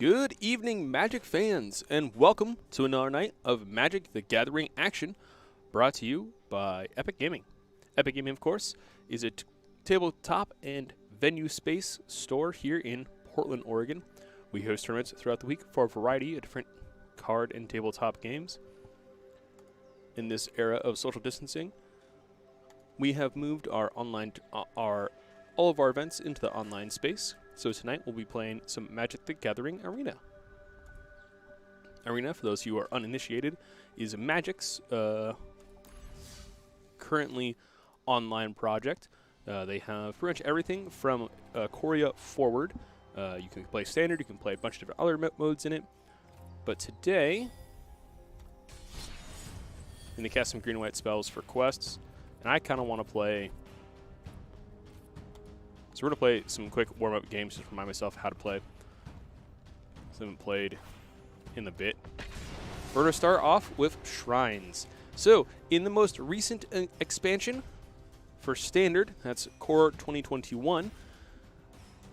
Good evening, Magic fans, and welcome to another night of Magic the Gathering action, brought to you by Epic Gaming. Epic Gaming, of course, is a tabletop and venue space store here in Portland, Oregon. We host tournaments throughout the week for a variety of different card and tabletop games. In this era of social distancing, we have moved all of our events into the online space. So tonight we'll be playing some Magic the Gathering Arena. Arena, for those of you who are uninitiated, is Magic's currently online project. They have pretty much everything from Korea forward. You can play standard, you can play a bunch of different other modes in it. But today, I'm going to cast some green and white spells for quests, and I kind of want to play. So we're going to play some quick warm-up games just to remind myself how to play. So I haven't played in a bit. We're going to start off with Shrines. So in the most recent expansion for Standard, that's Core 2021,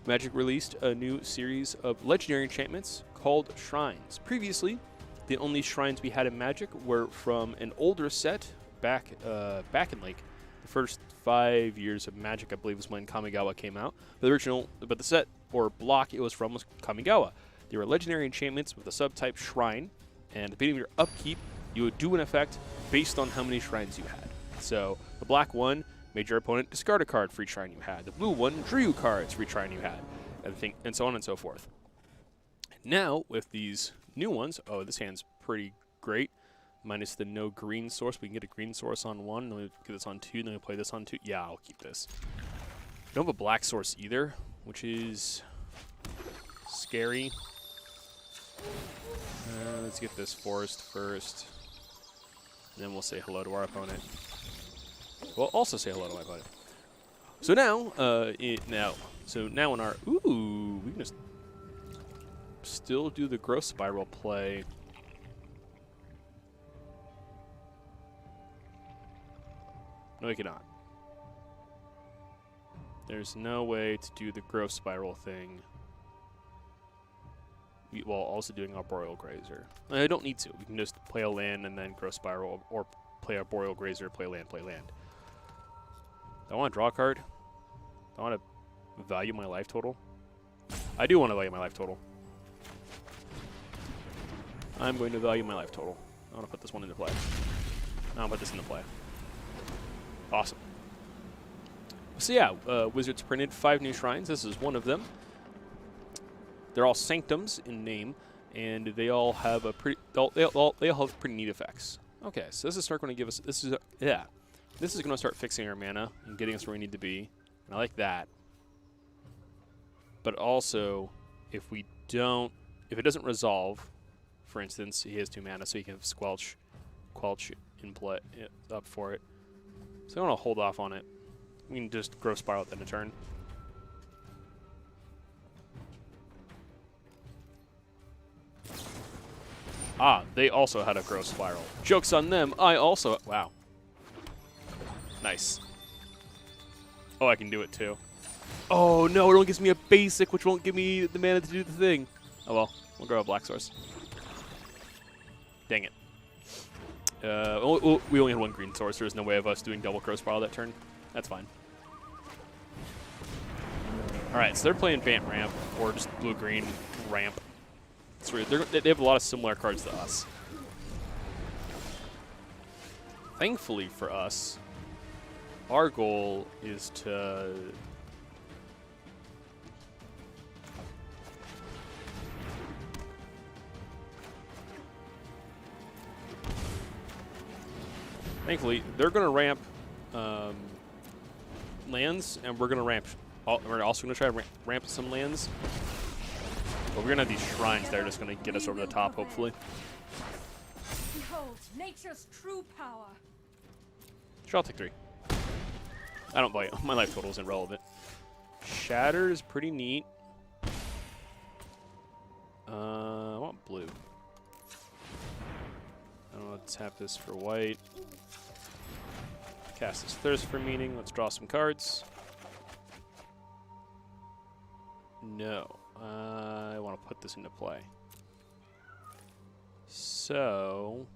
Magic released a new series of legendary enchantments called Shrines. Previously, the only shrines we had in Magic were from an older set back in like the first 5 years of Magic, I believe, was when Kamigawa came out. But the set or block it was from was Kamigawa. They were legendary enchantments with a subtype Shrine, and depending on your upkeep, you would do an effect based on how many shrines you had. So the black one made your opponent discard a card for each shrine you had. The blue one drew you cards for each shrine you had, and so on and so forth. Now with these new ones, oh, this hand's pretty great. Minus the no green source. We can get a green source on one, then we get this on two, then we play this on two. Yeah, I'll keep this. We don't have a black source either, which is scary. Let's get this forest first. And then we'll say hello to our opponent. We'll also say hello to my opponent. So now, now in our, ooh, we can just still do the growth spiral play. No, we cannot. There's no way to do the growth spiral thing while also doing our Boreal Grazer. I don't need to. We can just play a land and then growth spiral, or play our Boreal Grazer, play land, play land. Do I want to draw a card? Do I want to value my life total? I do want to value my life total. I'm going to value my life total. I want to put this one into play. I'll put this into play. Awesome. So yeah, Wizards printed 5 new shrines. This is one of them. They're all sanctums in name, and they all have a pretty. They all have pretty neat effects. Okay, so this is going to give us. This is going to start fixing our mana and getting us where we need to be. And I like that. But also, if it doesn't resolve, for instance, he has 2 mana, so he can have Squelch in play up for it. So I want to hold off on it. We can just growth spiral at the end of turn. Ah, they also had a growth spiral. Joke's on them. I also... Wow. Nice. Oh, I can do it too. Oh, no, it only gives me a basic, which won't give me the mana to do the thing. Oh, well. We'll grow a black source. Dang it. We only had 1 green source. There's no way of us doing double growth spiral that turn. That's fine. Alright, so they're playing Bant Ramp, or just blue-green Ramp. It's weird. They have a lot of similar cards to us. Thankfully for us, our goal is to... Thankfully, they're going to ramp lands, and we're going to ramp. We're also going to try to ramp some lands. But we're going to have these shrines that are just going to get us over the top, hopefully. Behold, nature's true power. Sure, I'll take 3. I don't bite. My life total isn't relevant. Shatter is pretty neat. I want blue. I don't know, let's tap this for white. Cast this Thirst for Meaning. Let's draw some cards. No. I want want to put this into play. So,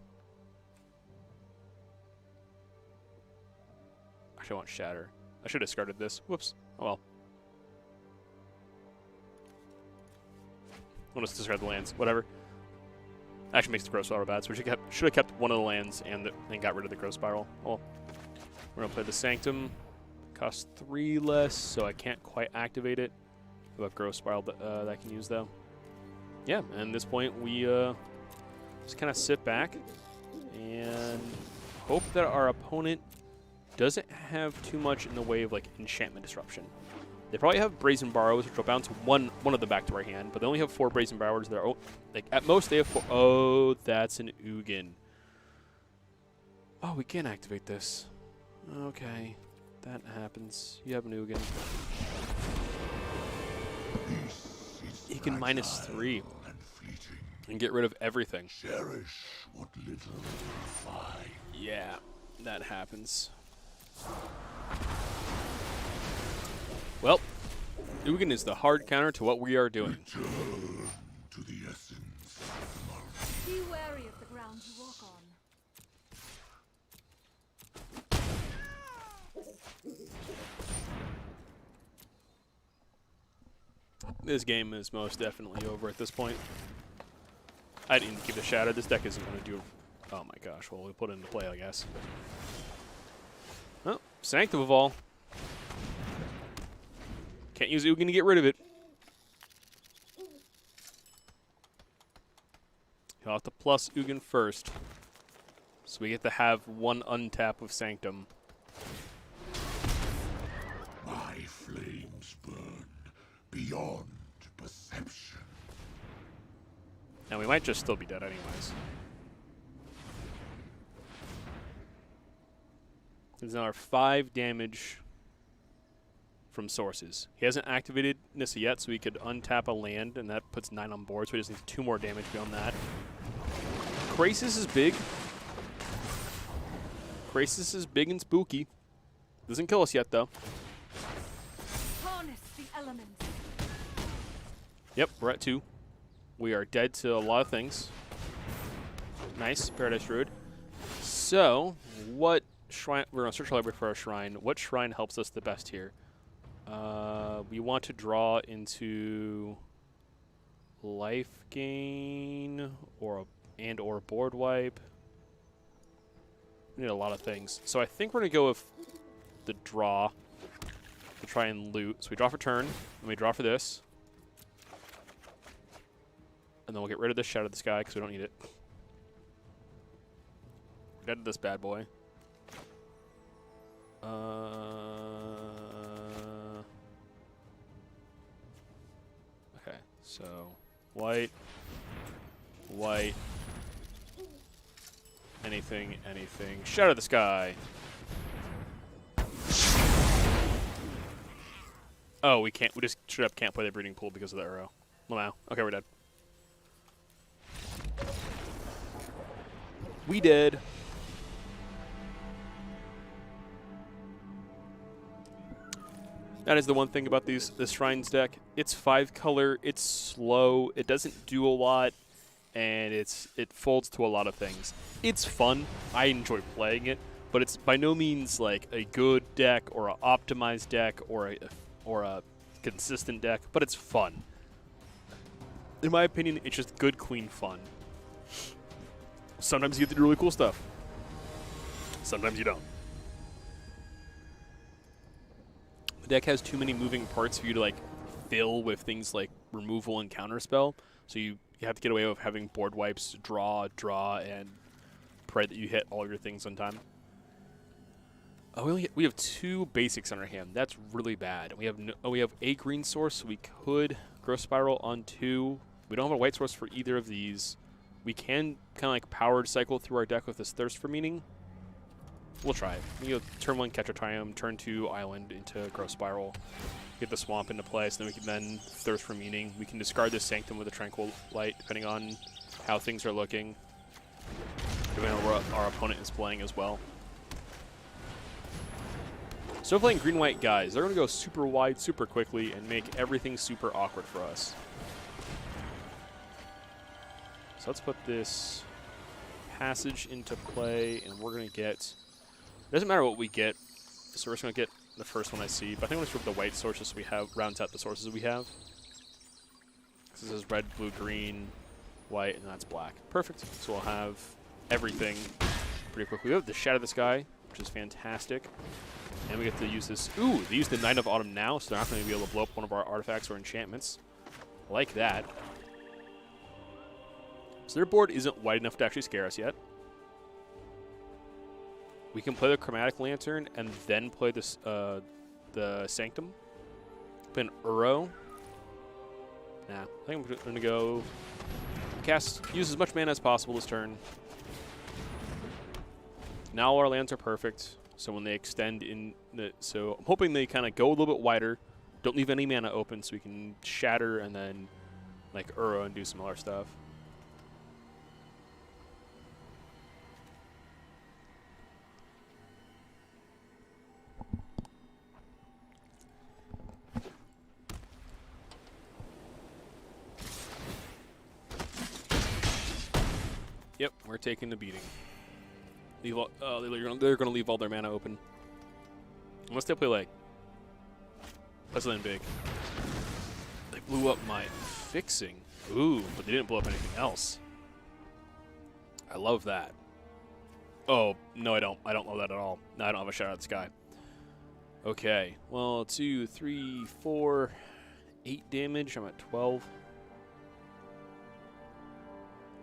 actually I want Shatter. I should have discarded this. Whoops. Oh well. I'll just discard the lands. Whatever. Actually makes the Growth Spiral bad, so we should have kept one of the lands and got rid of the Growth Spiral. Oh. We're going to play the Sanctum. Costs 3 less, so I can't quite activate it. About Growth Spiral that I can use, though. Yeah, and at this point, we just kind of sit back and hope that our opponent doesn't have too much in the way of, like, enchantment disruption. They probably have Brazen Borrows, which will bounce one of them back to our hand, but they only have 4 Brazen Borrows. They're, like, at most, they have 4. Oh, that's an Ugin. Oh, we can't activate this. Okay, that happens. You have an Ugin. He can -3 and get rid of everything. Cherish what little you find. Yeah, that happens. Well, Ugin is the hard counter to what we are doing. Return to the essence of Be wary of the ground you walk on. This game is most definitely over at this point. I didn't give it a shatter. This deck isn't going to do... Oh my gosh, well, we'll put it into play, I guess. Oh, Sanctum of all. Can't use Ugin to get rid of it. You'll have to plus Ugin first. So we get to have one untap of Sanctum. my flames burn beyond perception. And we might just still be dead anyways. There's another 5 damage from sources. He hasn't activated Nissa yet, so he could untap a land, and that puts 9 on board, so he just needs 2 more damage beyond that. Krasis is big. Krasis is big and spooky. Doesn't kill us yet, though. Harness the elements. Yep, we're at 2. We are dead to a lot of things. Nice, Paradise Druid. So, what shrine? We're going to search the library for our shrine. What shrine helps us the best here? We want to draw into life gain or board wipe. We need a lot of things. So I think we're going to go with the draw to try and loot. So we draw for turn, and we draw for this. And then we'll get rid of this Shadow of the Sky because we don't need it. We're dead to this bad boy. Okay, so white, white, anything, anything. Shadow of the Sky. Oh, we can't. We just straight up can't play the breeding pool because of the arrow. Well, now. Okay, we're dead. We did. That is the one thing about this Shrines deck. It's 5-color, it's slow, it doesn't do a lot, and it folds to a lot of things. It's fun. I enjoy playing it, but it's by no means like a good deck or an optimized deck or a consistent deck, but it's fun. In my opinion, it's just good, clean fun. Sometimes you get to do really cool stuff. Sometimes you don't. The deck has too many moving parts for you to like fill with things like removal and counterspell. So you have to get away with having board wipes, draw, and pray that you hit all your things on time. Oh, we have 2 basics on our hand. That's really bad. We have a green source, so we could Growth Spiral on 2. We don't have a white source for either of these. We can kind of like powered cycle through our deck with this Thirst for Meaning. We'll try it. We go turn 1 Catch a Triumph, turn 2 Island into Growth Spiral, get the Swamp into play, so then we can then Thirst for Meaning. We can discard this Sanctum with a Tranquil Light, depending on how things are looking, depending on what our opponent is playing as well. So playing green-white guys, they're going to go super wide super quickly and make everything super awkward for us. So let's put this passage into play, and we're going to get... It doesn't matter what we get, so we're just going to get the first one I see. But I think we'll just rip the white sources so we have rounds out the sources we have. This is red, blue, green, white, and that's black. Perfect. So we'll have everything pretty quickly. We have the Shadow of the Sky, which is fantastic. And we get to use this. Ooh, they use the Night of Autumn now, so they're not going to be able to blow up one of our artifacts or enchantments. Like that. So their board isn't wide enough to actually scare us yet. We can play the Chromatic Lantern and then play this, the Sanctum. Play an Uro. Nah, I think I'm going to go use as much mana as possible this turn. Now our lands are perfect. So when they extend in, so I'm hoping they kind of go a little bit wider. Don't leave any mana open so we can shatter and then like Uro and do some other stuff. Yep, we're taking the beating. Leave all, they're going to leave all their mana open. Unless they play like something big. They blew up my fixing. Ooh, but they didn't blow up anything else. I love that. Oh, no, I don't. I don't love that at all. No, I don't have a Shadow of the Sky. Okay. Well, 2, 3, 4, 8 damage. I'm at 12.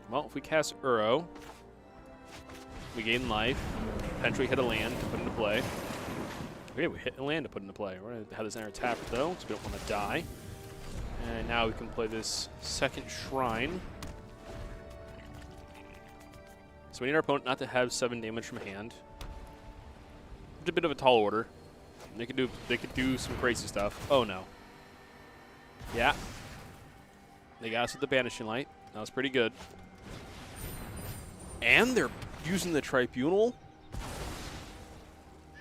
Well, if we cast Uro, we gain life. Potentially hit a land to put into play. Okay, we hit a land to put into play. We're going to have this enter tapped, though, so we don't want to die. And now we can play this second Shrine. So we need our opponent not to have 7 damage from hand. It's a bit of a tall order. They could do some crazy stuff. Oh, no. Yeah. They got us with the Banishing Light. That was pretty good. And they're using the Tribunal.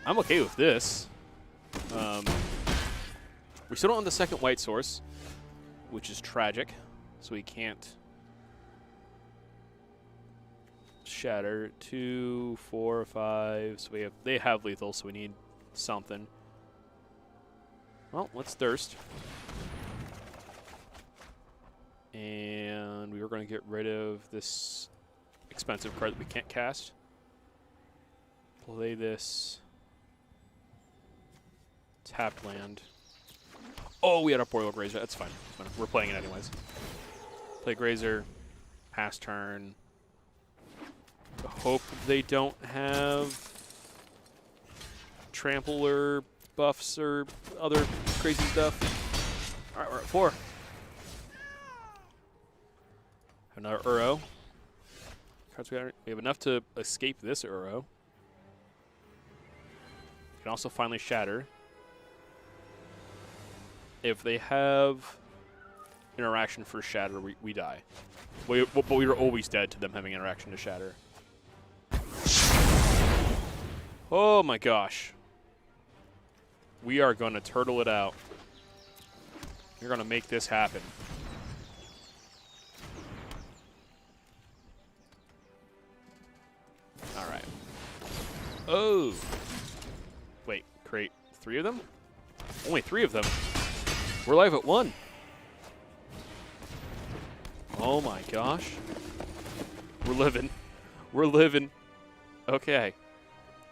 I'm okay with this. We still don't have the second white source, which is tragic. So we can't shatter. 2, 4, 5. So they have lethal, so we need something. Well, let's Thirst. And we were going to get rid of this expensive card that we can't cast. Play this tapped land. Oh, we had a Boreal Grazer. That's fine. That's fine. We're playing it anyways. Play Grazer. Pass turn. Hope they don't have Trampler buffs or other crazy stuff. All right, we're at 4. Another Uro. We have enough to escape this Uro. We can also finally shatter. If they have interaction for shatter, we die. But we were always dead to them having interaction to shatter. Oh my gosh. We are going to turtle it out. We're going to make this happen. All right. Oh. Wait, create 3 of them? Only 3 of them. We're live at 1. Oh my gosh. We're living. We're living. Okay.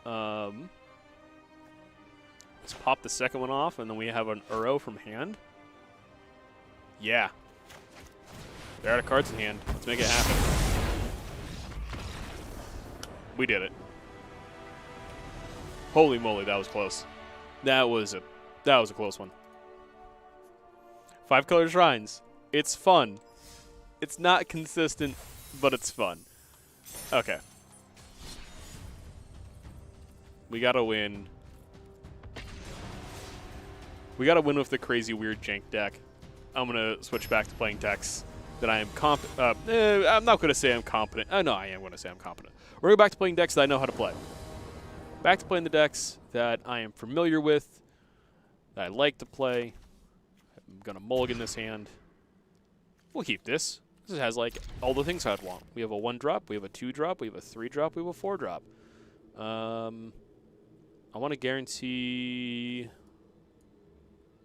Let's pop the second one off, and then we have an Uro from hand. Yeah. They're out of cards in hand. Let's make it happen. We did it. Holy moly, that was close. That was a close one. 5 color shrines. It's fun. It's not consistent, but it's fun. Okay. We gotta win. We gotta win with the crazy weird jank deck. I'm gonna switch back to playing decks that I am I'm not gonna say I'm competent. No, I am gonna say I'm competent. We're going back to playing decks that I know how to play. Back to playing the decks that I am familiar with, that I like to play. I'm going to mulligan this hand. We'll keep this. This has like all the things I'd want. We have a 1-drop, we have a 2-drop, we have a 3-drop, we have a 4-drop. I want to guarantee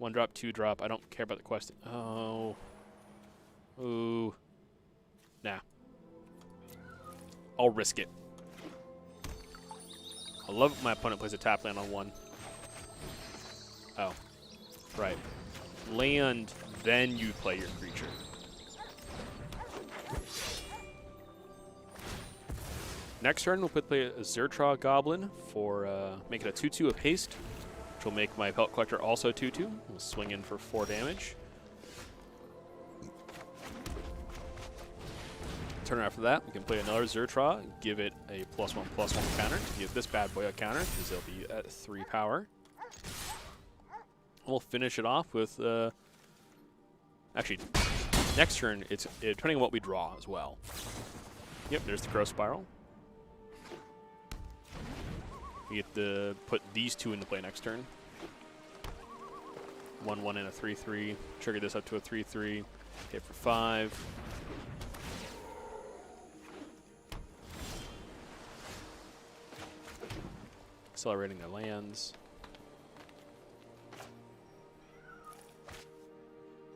1-drop, 2-drop. I don't care about the quest. Oh. Ooh. Nah. I'll risk it. I love it when my opponent plays a tap land on 1. Oh. Right. Land, then you play your creature. Next turn, we'll play a Zertra Goblin for make it a 2/2 of haste, which will make my Pelt Collector also 2/2. We'll swing in for 4 damage. Turn after that, we can play another Zertra and give it a +1/+1 counter to give this bad boy a counter because they'll be at 3 power. We'll finish it off with actually next turn. It's depending on what we draw as well. Yep, there's the Growth Spiral. We get to put these 2 into play next turn. 1/1 and a 3/3. Trigger this up to a 3/3. Hit for 5. Accelerating their lands.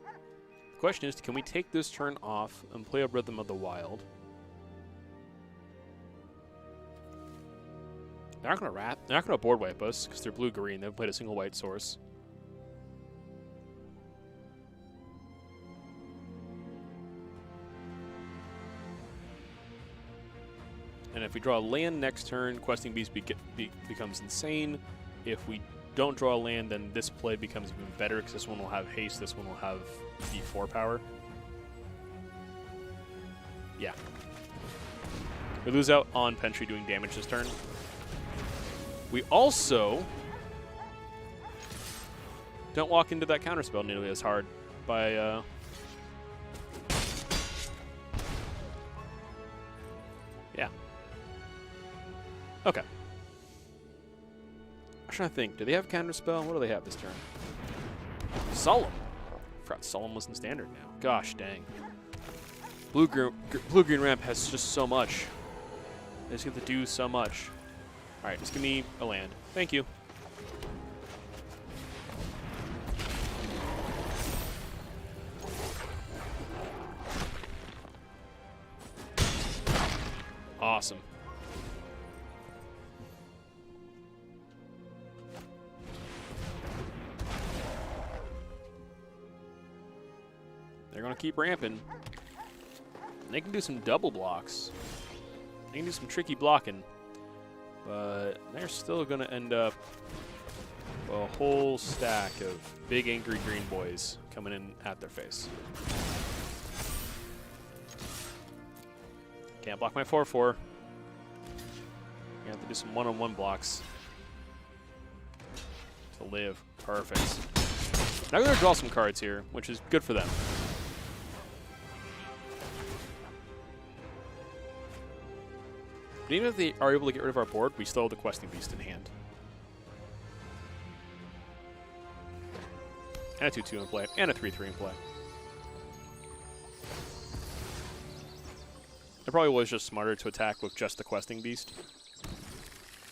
The question is, can we take this turn off and play a Rhythm of the Wild? They're not going to board wipe us because they're blue-green. They haven't played a single white source. And if we draw a land next turn, Questing Beast becomes insane. If we don't draw a land, then this play becomes even better because this one will have haste, this one will have D4 power. Yeah. We lose out on Pentry doing damage this turn. We also don't walk into that counterspell nearly as hard by yeah. Okay. I'm trying to think. Do they have counterspell? What do they have this turn? Solemn. I forgot Solemn was in standard now. Gosh dang. Blue-green ramp has just so much. They just get to do so much. Alright, just give me a land. Thank you. Awesome. They're going to keep ramping. And they can do some double blocks. They can do some tricky blocking. But they're still going to end up a whole stack of big angry green boys coming in at their face. Can't block my 4/4. You have to do some one-on-one blocks to live. Perfect. Now we're going to draw some cards here, which is good for them. But even if they are able to get rid of our board, we still have the Questing Beast in hand. And a 2/2 in play, and a 3/3 in play. It probably was just smarter to attack with just the Questing Beast,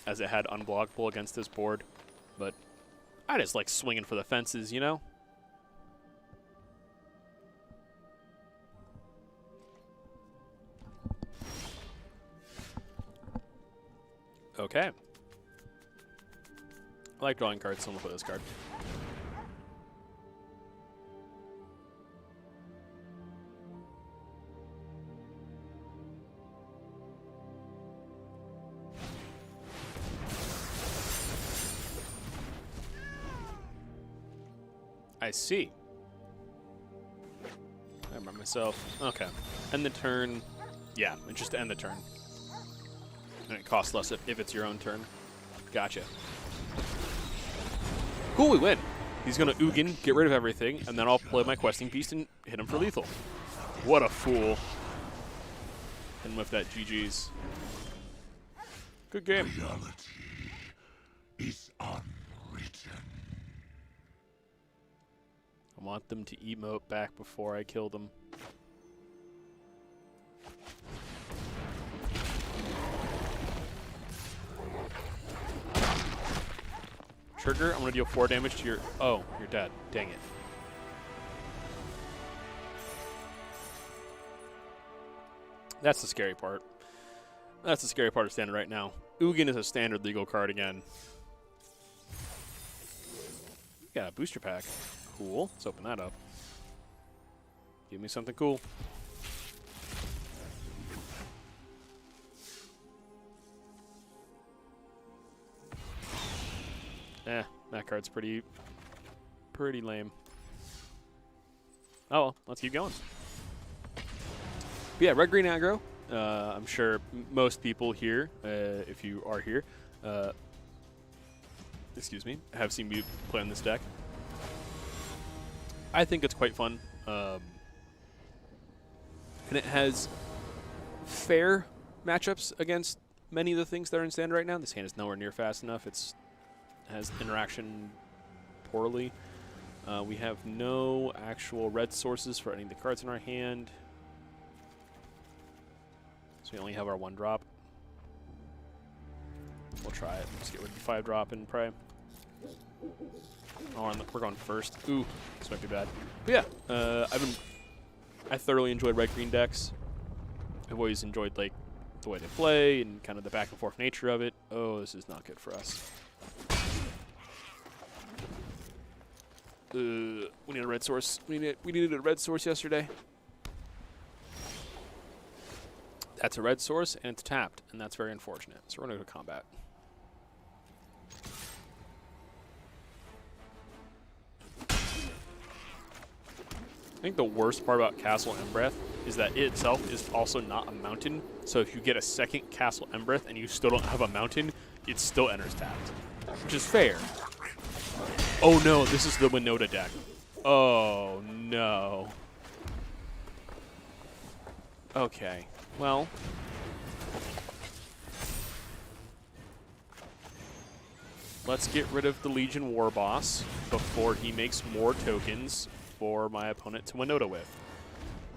as it had unblockable against this board. But I just like swinging for the fences, you know? Okay. I like drawing cards, so I'm going to play this card. I see. I remember myself. Okay. End the turn. Yeah, it's just to end the turn. And it costs less if it's your own turn. Gotcha. Cool, we win. He's going to Ugin, get rid of everything, and then I'll play my Questing Beast and hit him for lethal. What a fool. And with that, GG's. Good game. Reality is unwritten. I want them to emote back before I kill them. trigger. I'm going to deal 4 damage to your... Oh, you're dead. Dang it. That's the scary part. That's the scary part of standard right now. Ugin is a standard legal card again. Yeah, booster pack. Cool. Let's open that up. Give me something cool. That card's pretty lame. Oh well, let's keep going. But yeah, red-green aggro. I'm sure most people here, if you are here, excuse me, have seen me play on this deck. I think it's quite fun. And it has fair matchups against many of the things that are in standard right now. This hand is nowhere near fast enough. It has interaction poorly. We have no actual red sources for any of the cards in our hand. So we only have our 1-drop. We'll try it. Let's get rid of the 5-drop and pray. Oh, we're going first. Ooh, this might be bad. But yeah, I thoroughly enjoyed red-green decks. I've always enjoyed like the way they play and kind of the back and forth nature of it. Oh, this is not good for us. We need a red source. We needed a red source yesterday. That's a red source, and it's tapped, and that's very unfortunate. So we're going to go to combat. I think the worst part about Castle Embereth is that it itself is also not a mountain. So if you get a second Castle Embereth and you still don't have a mountain, it still enters tapped, which is fair. Oh no, this is the Winota deck. Oh no. Okay, well. Let's get rid of the Legion War Boss before he makes more tokens for my opponent to Winota with.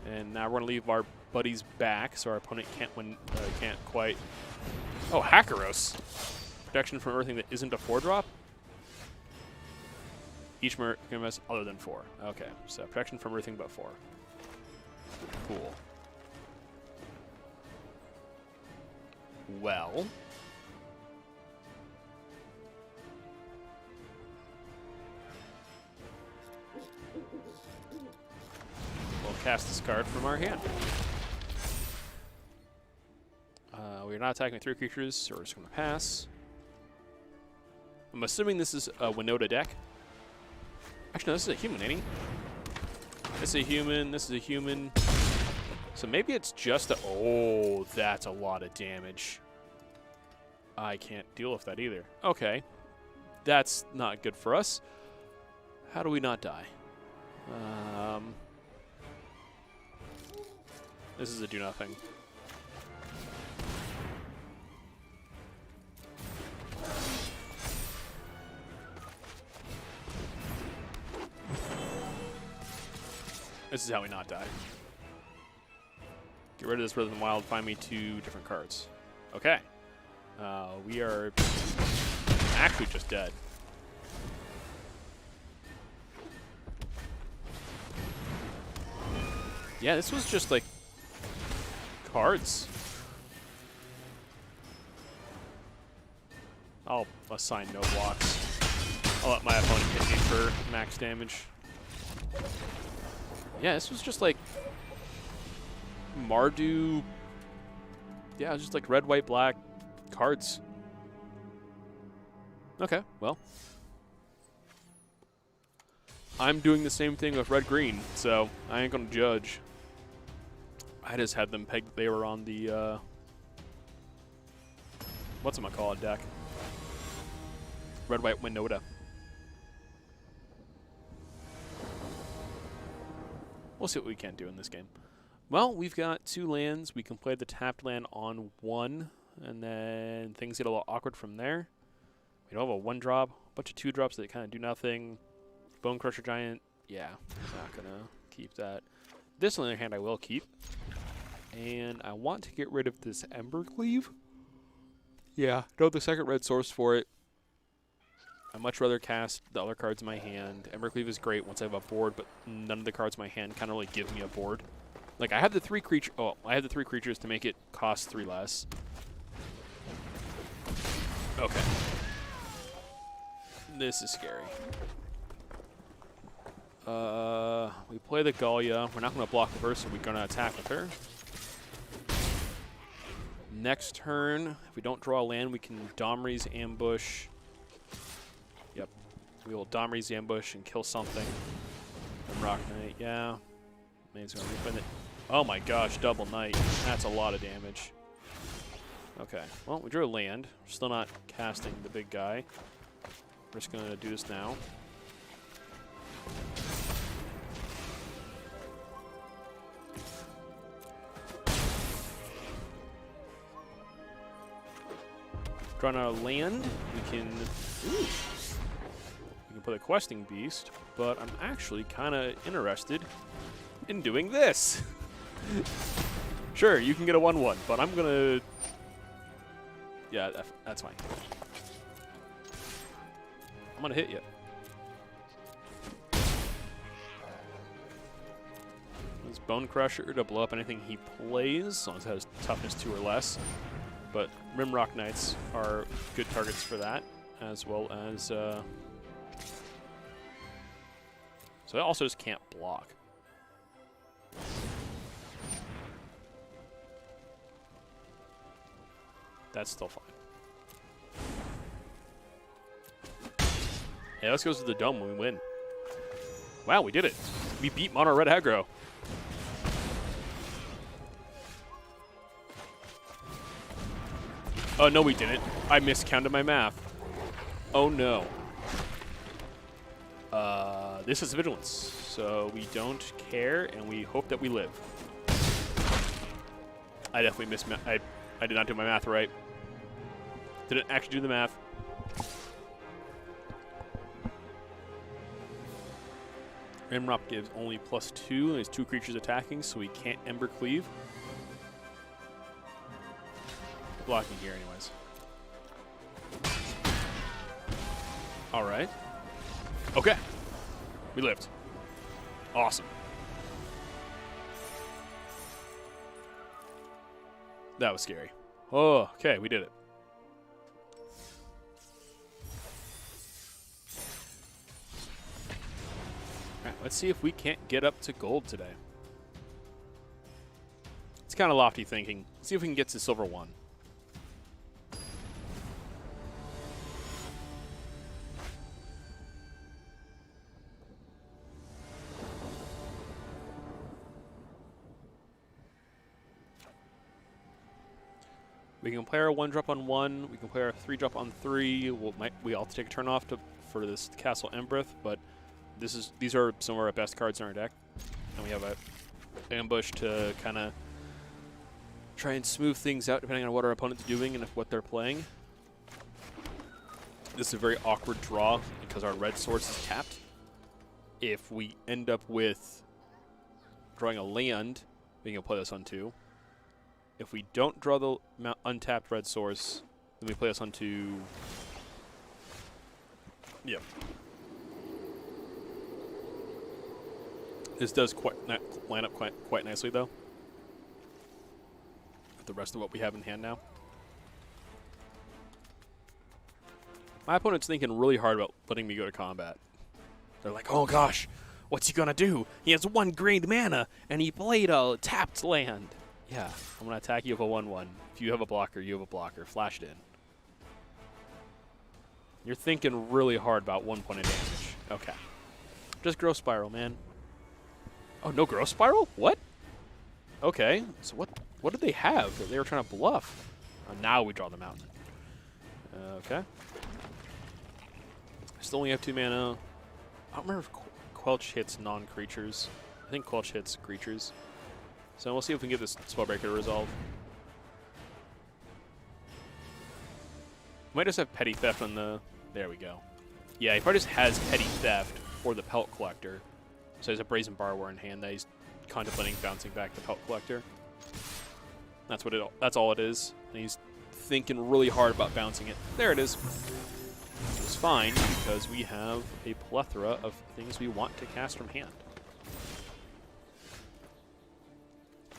And now we're going to leave our buddies back so our opponent can't quite... Oh, Hakaros. Protection from everything that isn't a 4-drop? Each Mercumus other than 4. Okay, so protection from everything but 4. Cool. Well... we'll cast this card from our hand. We're not attacking with 3 creatures, so we're just going to pass. I'm assuming this is a Winota deck. Actually, no, this is a human, ain't he? This is a human, this is a human. So maybe it's just a... Oh, that's a lot of damage. I can't deal with that either. Okay. That's not good for us. How do we not die? This is a do-nothing. This is how we not die. Get rid of this Rhythm Wild, find me 2 different cards. Okay. We are actually just dead. Yeah, this was just like cards. I'll assign no blocks. I'll let my opponent hit me for max damage. Yeah, this was just like Mardu. Yeah, just like red, white, black cards. Okay, well. I'm doing the same thing with red, green, so I ain't gonna judge. I just had them pegged that they were on the, whatchamacallit deck. Red, white, Winota. We'll see what we can do in this game. Well, we've got 2 lands. We can play the tapped land on 1, and then things get a little awkward from there. We don't have a 1-drop, a bunch of 2-drops that kind of do nothing. Bone Crusher Giant, yeah, not going to keep that. This, on the other hand, I will keep. And I want to get rid of this Embercleave. Yeah, don't have the second red source for it. I'd much rather cast the other cards in my hand. Embercleave is great once I have a board, but none of the cards in my hand kind of really give me a board. Like, I have the 3 creature. Oh, I have the 3 creatures to make it cost 3 less. Okay. This is scary. We play the Gallia. We're not going to block with her, so we're going to attack with her. Next turn, if we don't draw a land, we can Domri's Ambush. Yep. We will Domri's Ambush and kill something. And Rock Knight, yeah. May's going to replay it. Oh my gosh, double Knight. That's a lot of damage. Okay, well, we drew a land. We're still not casting the big guy. We're just going to do this now. Drawing out a land, we can put a Questing Beast, but I'm actually kind of interested in doing this. Sure, you can get a 1/1, but I'm gonna. Yeah, that's fine. I'm gonna hit you. This Bone Crusher to blow up anything he plays, as long as it has toughness 2 or less. But Rimrock Knights are good targets for that, as well as. So it also just can't block. That's still fine. Yeah, let's go to the dome when we win. Wow, we did it. We beat Mono Red aggro. Oh, no, we didn't. I miscounted my math. Oh, no. This is Vigilance, so we don't care, and we hope that we live. I definitely I did not do my math right. Didn't actually do the math. Rimrock gives only +2, and his 2 creatures attacking, so we can't Embercleave. Blocking here anyways. All right. Okay. We lived. Awesome. That was scary. Oh, okay, we did it. All right, let's see if we can't get up to gold today. It's kind of lofty thinking. Let's see if we can get to silver 1. We can play our 1-drop on 1. We can play our 3-drop on 3. We all take a turn off for this Castle Embereth, but these are some of our best cards in our deck, and we have a ambush to kind of try and smooth things out depending on what our opponent's doing and what they're playing. This is a very awkward draw because our red source is tapped. If we end up with drawing a land, we can play this on 2. If we don't draw the untapped red source, then we play this on 2. Yep. This does line up quite nicely, though, with the rest of what we have in hand now. My opponent's thinking really hard about letting me go to combat. They're like, oh gosh, what's he gonna do? He has 1 green mana, and he played a tapped land. Yeah, I'm going to attack you with a 1/1. If you have a blocker, you have a blocker. Flash it in. You're thinking really hard about 1 point of damage. Okay. Just Growth Spiral, man. Oh, no Growth Spiral? What? Okay. So what did they have that they were trying to bluff? Oh, now we draw the mountain. Okay. I still only have 2 mana. I don't remember if Quelch hits non-creatures. I think Quelch hits creatures. So we'll see if we can get this Spellbreaker to resolve. Might just have Petty Theft on the... There we go. Yeah, he probably just has Petty Theft or the Pelt Collector. So he has a Brazen Borrower in hand that he's contemplating bouncing back the Pelt Collector. That's all it is. And he's thinking really hard about bouncing it. There it is. is fine because we have a plethora of things we want to cast from hand.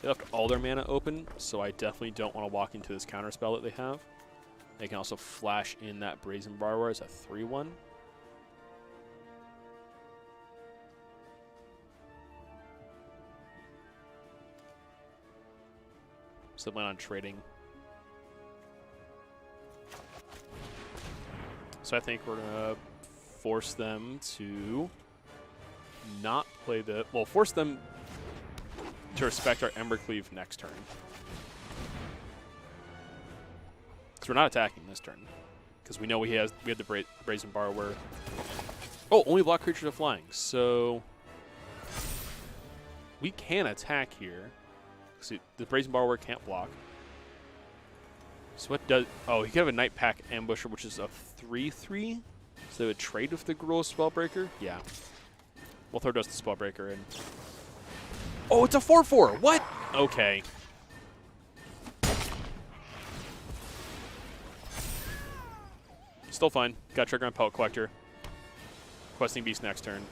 They left all their mana open, so I definitely don't want to walk into this counter spell that they have. They can also flash in that Brazen Borrower as a 3/1. So plan on trading. So I think we're gonna force them to not play the force them to respect our Embercleave next turn. So we're not attacking this turn because we know we had the Brazen Borrower. Oh, only block creatures are flying, so we can attack here. See, the Brazen Borrower can't block. So what does... Oh, he could have a Night Pack Ambusher, which is a 3/3. So they would trade with the Gruul Spellbreaker? Yeah. We'll throw Dust the Spellbreaker in. Oh, it's a 4/4! What? Okay. Still fine. Got trigger on Pellet Collector. Questing Beast next turn.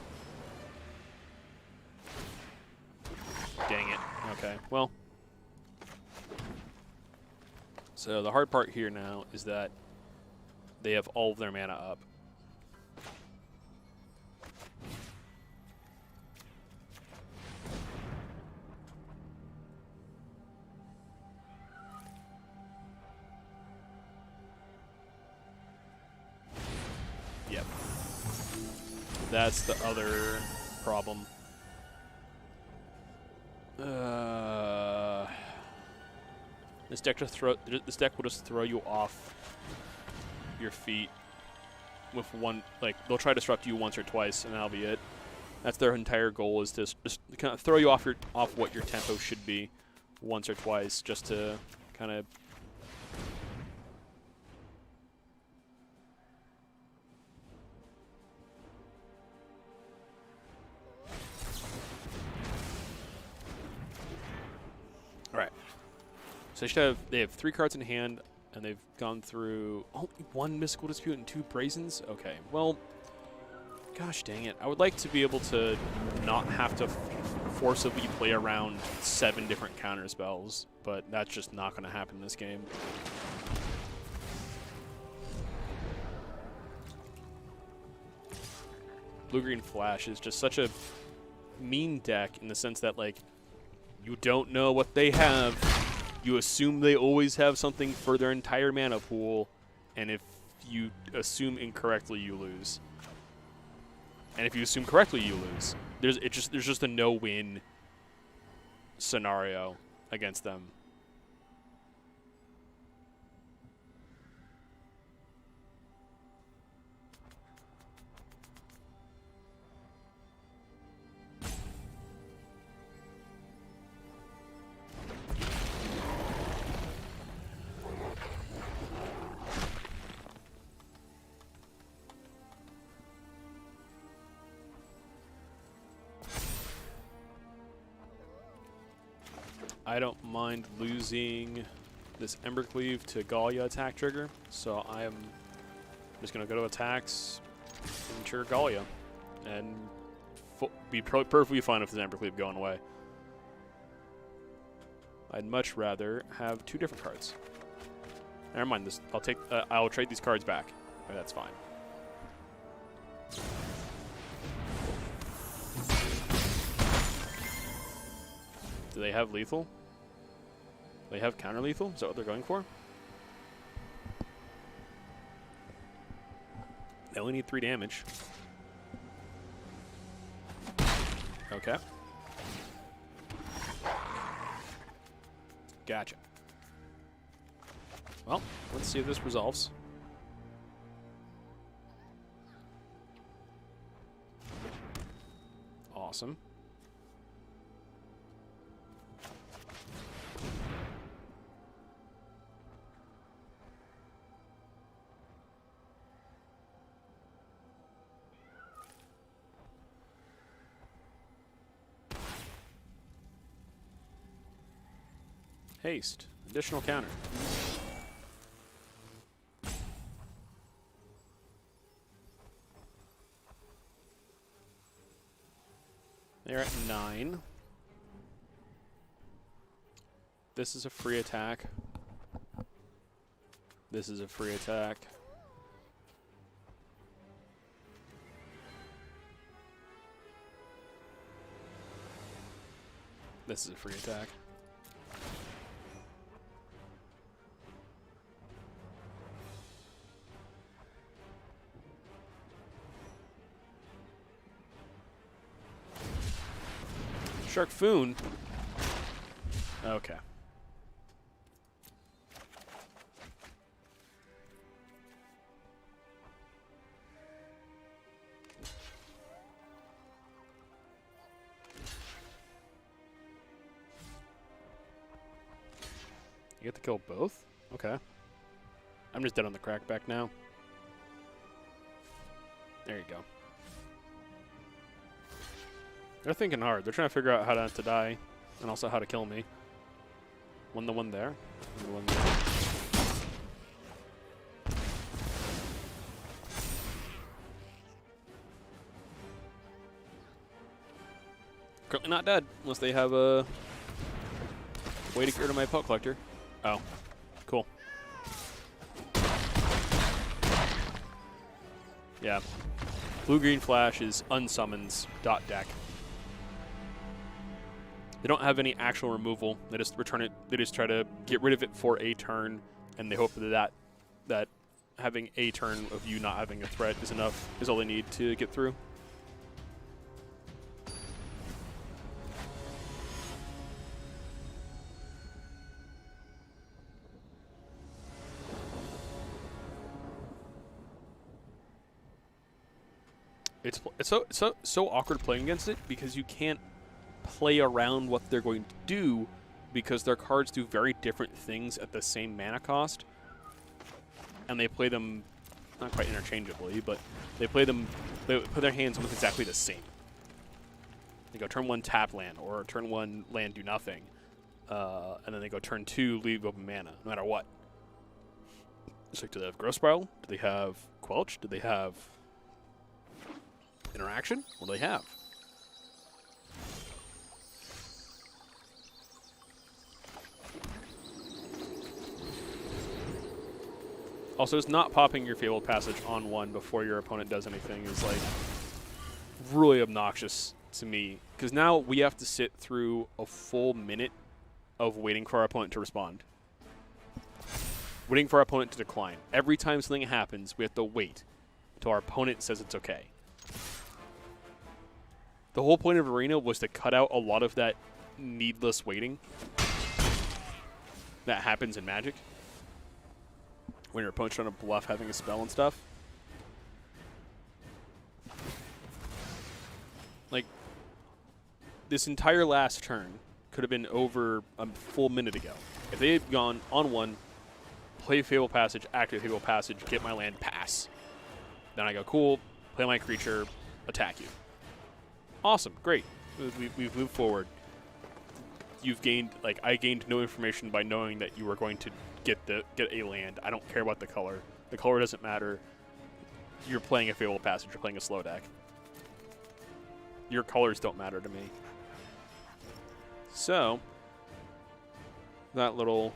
Dang it. Okay, well. So the hard part here now is that they have all of their mana up. Yep. That's the other problem. This deck will just throw you off your feet with one. Like, they'll try to disrupt you once or twice, and that'll be it. That's their entire goal, is to just kind of throw you off what your tempo should be once or twice, just to kind of. So they have 3 cards in hand, and they've gone through only 1 Mystical Dispute and 2 Brazens? Okay, well, gosh dang it. I would like to be able to not have to forcibly play around 7 different counter spells, but that's just not going to happen in this game. Blue-Green Flash is just such a mean deck in the sense that, like, you don't know what they have. You assume they always have something for their entire mana pool, and if you assume incorrectly, you lose. And if you assume correctly, you lose. There's just a no-win scenario against them. I don't mind losing this Embercleave to Gallia attack trigger, so I am just going to go to attacks and trigger Gallia, and be perfectly fine with this Embercleave going away. I'd much rather have 2 different cards. Never mind this. I'll trade these cards back. Okay, that's fine. Do they have lethal? They have counter lethal? Is that what they're going for? They only need 3 damage. Okay. Gotcha. Well, let's see if this resolves. Awesome. Haste. Additional counter. This is a free attack. This is a free attack. This is a free attack. Sharkfoon. Okay. You get to kill both? Okay. I'm just dead on the crackback now. There you go. They're thinking hard. They're trying to figure out how not to die and also how to kill me. The one there. And the one there. Currently not dead unless they have a way to get rid of my Pelt Collector. Oh, cool. Yeah. Blue-green flash is unsummons dot deck. They don't have any actual removal. They just return it. They just try to get rid of it for a turn, and they hope that having a turn of you not having a threat is enough. Is all they need to get through. It's so awkward playing against it because you can't play around what they're going to do because their cards do very different things at the same mana cost, and they play them not quite interchangeably, but they put their hands almost exactly the same. They go turn 1 tap land, or turn 1 land do nothing, and then they go turn 2 leave open mana no matter what. It's like, do they have Growth Spiral? Do they have Quelch? Do they have Interaction? What do they have? Also, it's not popping your Fabled Passage on 1 before your opponent does anything is like really obnoxious to me, because now we have to sit through a full minute of waiting for our opponent to respond. Waiting for our opponent to decline. Every time something happens, we have to wait until our opponent says it's okay. The whole point of Arena was to cut out a lot of that needless waiting that happens in Magic when your opponent's trying to bluff having a spell and stuff. Like, this entire last turn could have been over a full minute ago. If they had gone on 1, play Fabled Passage, activate Fabled Passage, get my land, pass. Then I go, cool, play my creature, attack you. Awesome, great. We've moved forward. You've gained, like, I gained no information by knowing that you were going to get a land. I don't care about the color. The color doesn't matter. You're playing a Fabled Passage. You're playing a slow deck. Your colors don't matter to me. So, that little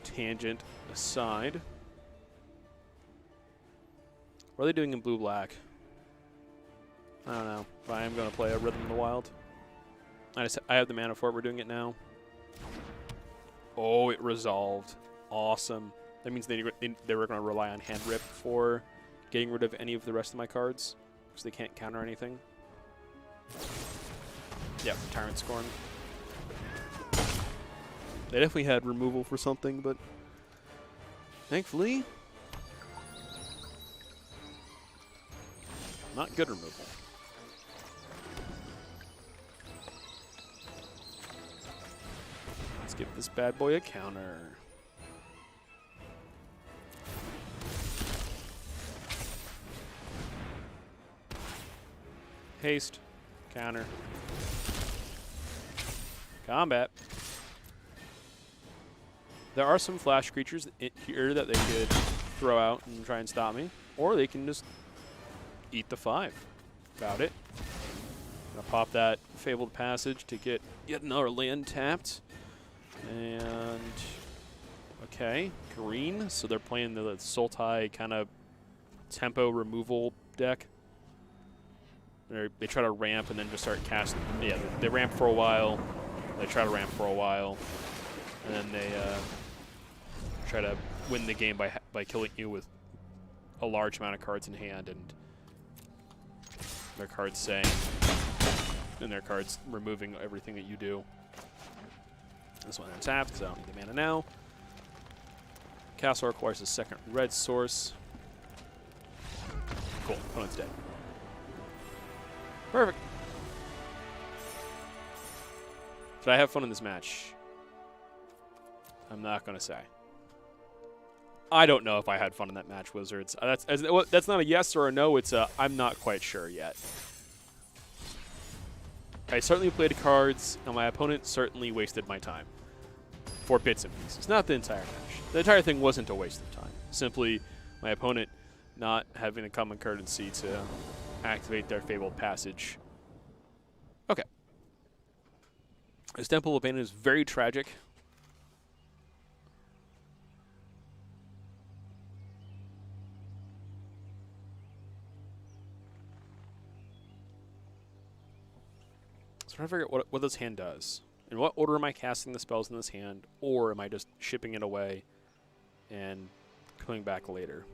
tangent aside, what are they doing in blue-black? I don't know, but I am going to play a Rhythm of the Wild. I have the mana for it. We're doing it now. Oh, it resolved. Awesome. That means they were going to rely on Hand Rip for getting rid of any of the rest of my cards, because they can't counter anything. Yep, Tyrant Scorn. They definitely had removal for something, but thankfully, not good removal. Let's give this bad boy a counter. Haste. Counter. Combat. There are some flash creatures here that they could throw out and try and stop me. Or they can just eat the 5. About it. Gonna pop that Fabled Passage to get yet another land tapped. And okay, green. So they're playing the Sultai kind of tempo removal deck. They try to ramp and then just start casting. Yeah, they ramp for a while. They try to ramp for a while, and then they try to win the game by killing you with a large amount of cards in hand, and their cards saying, and their cards removing everything that you do. This one untapped because I don't need the mana now. Castle requires a second red source. Cool, opponent's dead. Perfect. Did I have fun in this match? I'm not going to say. I don't know if I had fun in that match, Wizards. That's not a yes or a no. It's a I'm not quite sure yet. I certainly played cards, and my opponent certainly wasted my time. For bits and pieces. Not the entire match. The entire thing wasn't a waste of time. Simply my opponent not having the common courtesy to activate their Fabled Passage. Okay. This Temple of Pain is very tragic. So I'm trying to figure out what this hand does. In what order am I casting the spells in this hand, or am I just shipping it away and coming back later?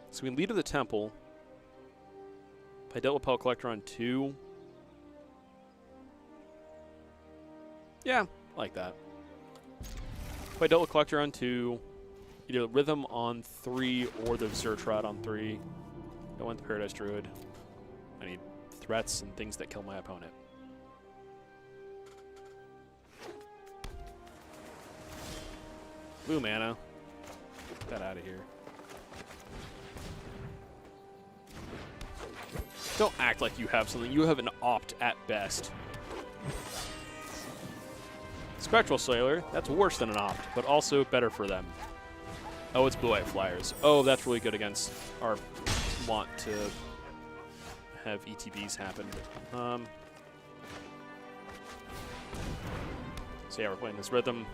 So we lead to the Temple. If I dealt with Pellet Collector on 2. Yeah, I like that. If I dealt with Collector on 2, either Rhythm on 3 or the Zertrot on 3. I want the Paradise Druid. I need threats and things that kill my opponent. Blue mana. Get that out of here. Don't act like you have something. You have an opt at best. Spectral Sailor. That's worse than an opt, but also better for them. Oh, it's Blue-White Flyers. Oh, that's really good against our want to have ETBs happen. So yeah, we're playing this Rhythm.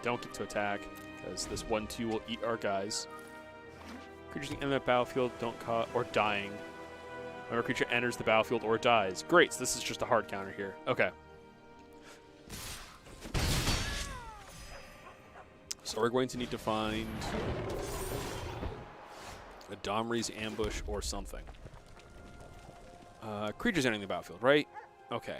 Don't get to attack, because this 1-2 will eat our guys. Creatures in the battlefield don't cause, or dying. Whenever a creature enters the battlefield or dies. Great, so this is just a hard counter here. Okay. So we're going to need to find a Domri's Ambush or something. Creatures entering the battlefield, right? Okay.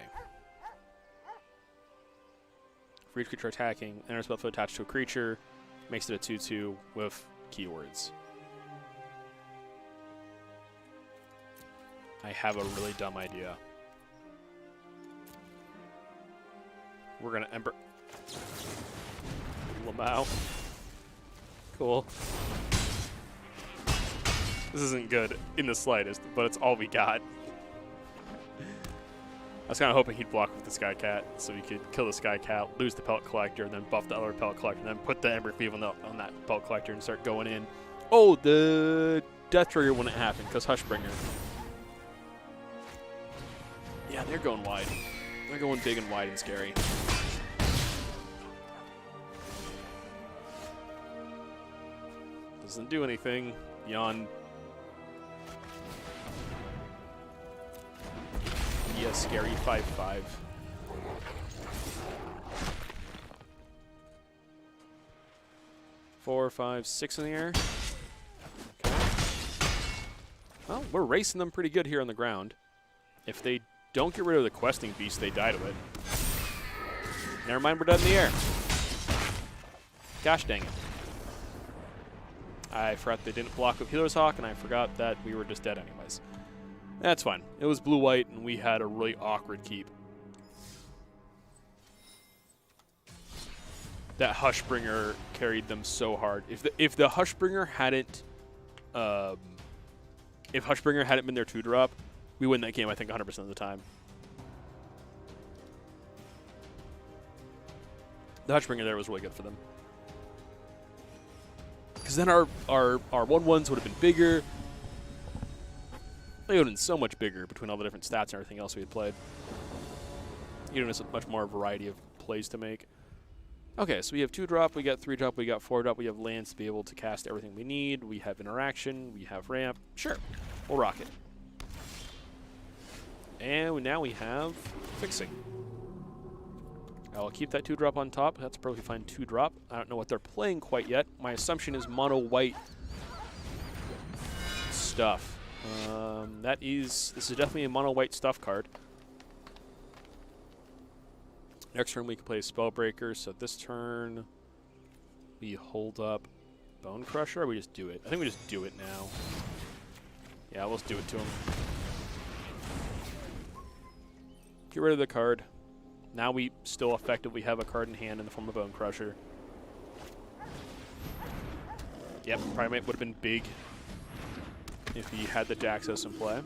For each creature attacking, enters the battlefield attached to a creature, makes it a 2-2 with keywords. I have a really dumb idea. We're gonna Ember Lamau. Cool. This isn't good in the slightest, but it's all we got. I was kind of hoping he'd block with the Sky Cat, so he could kill the Sky Cat, lose the Pellet Collector, and then buff the other Pellet Collector, and then put the Ember Thief on that Pellet Collector and start going in. Oh, the Death Trigger wouldn't happen, because Hushbringer. Yeah, they're going wide. They're going big and wide and scary. Doesn't do anything beyond... Yeah, scary 5/5. Four, 5, 6 in the air. Okay. Well, we're racing them pretty good here on the ground. If they don't get rid of the questing beast, they die to it. Never mind, we're dead in the air. Gosh dang it. I forgot they didn't block with Healer's Hawk, and I forgot that we were just dead anyways. That's fine. It was blue-white, and we had a really awkward keep. That Hushbringer carried them so hard. If the Hushbringer hadn't, if Hushbringer hadn't been their 2-drop, we win that game, I think, 100% of the time. The Hushbringer there was really good for them. Because then our 1/1s would have been bigger. They would have been so much bigger between all the different stats and everything else we had played. giving us a much more variety of plays to make. Okay, so we have 2-drop, we got 3-drop, we got 4-drop, we have lands to be able to cast everything we need, we have interaction, we have ramp. Sure, we'll rock it. And now we have fixing. I'll keep that 2-drop on top. That's a perfectly fine 2-drop. I don't know what they're playing quite yet. My assumption is mono white stuff. This is definitely a mono white stuff card. Next turn we can play Spellbreaker. So this turn we hold up Bone Crusher, or we just do it? I think we just do it now. Yeah, let's do it to him. Get rid of the card. Now we still effectively have a card in hand in the form of Bone Crusher. Yep, Primate would have been big if he had the Daxos in play.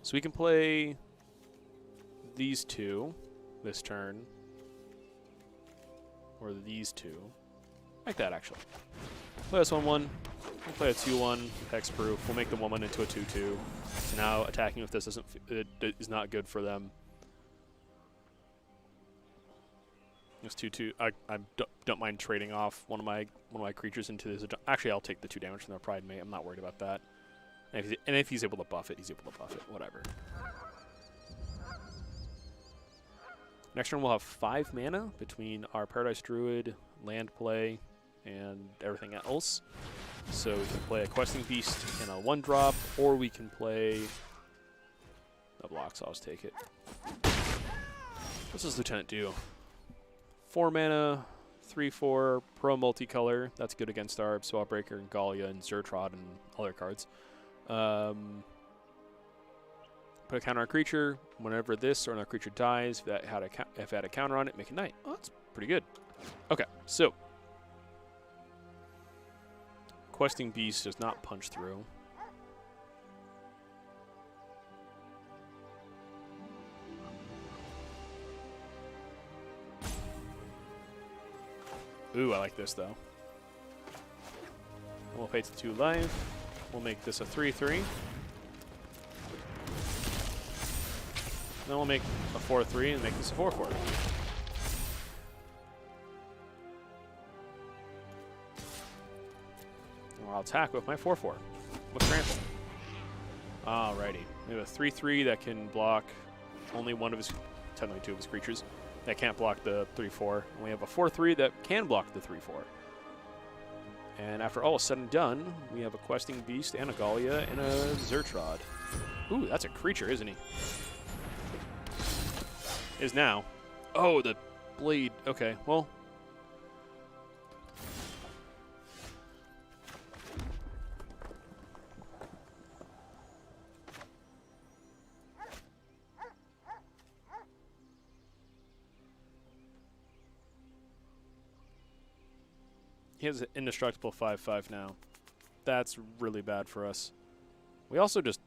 So we can play these two this turn. Or these two. Like that, actually. Play this 1-1. We'll play a 2-1 Hexproof. We'll make the 1-1 into a 2-2. So now attacking with this is not good for them. This 2-2. I don't mind trading off one of my creatures into this. Actually, I'll take the 2 damage from their Pride Mate. I'm not worried about that. And if he's able to buff it, he's able to buff it. Whatever. Next turn we'll have 5 mana between our Paradise Druid, land play, and everything else. So we can play a Questing Beast in a 1-drop, or we can play a block, so I'll just take it. What does Lieutenant do? 4 mana, 3/4, pro multicolor. That's good against our Spellbreaker and Gallia and Zertrod and other cards. Put a counter on a creature. Whenever this or another creature dies, if it had a counter on it, make a knight. Oh, that's pretty good. Okay, so Questing Beast does not punch through. Ooh, I like this though. We'll pay to 2 life. We'll make this a 3/3. Then we'll make a 4/3 and make this a 4/4. And I'll attack with my 4/4 with Trample. Alrighty. We have a 3/3 that can block only one of his, technically 2 of his creatures. That can't block the 3/4. And we have a 4/3 that can block the 3/4. And after all is said and done, we have a Questing Beast and a Gallia and a Zertrod. Ooh, that's a creature, isn't he? Is now. Oh, the blade. Okay, well. He has an indestructible 5/5 now. That's really bad for us. We also just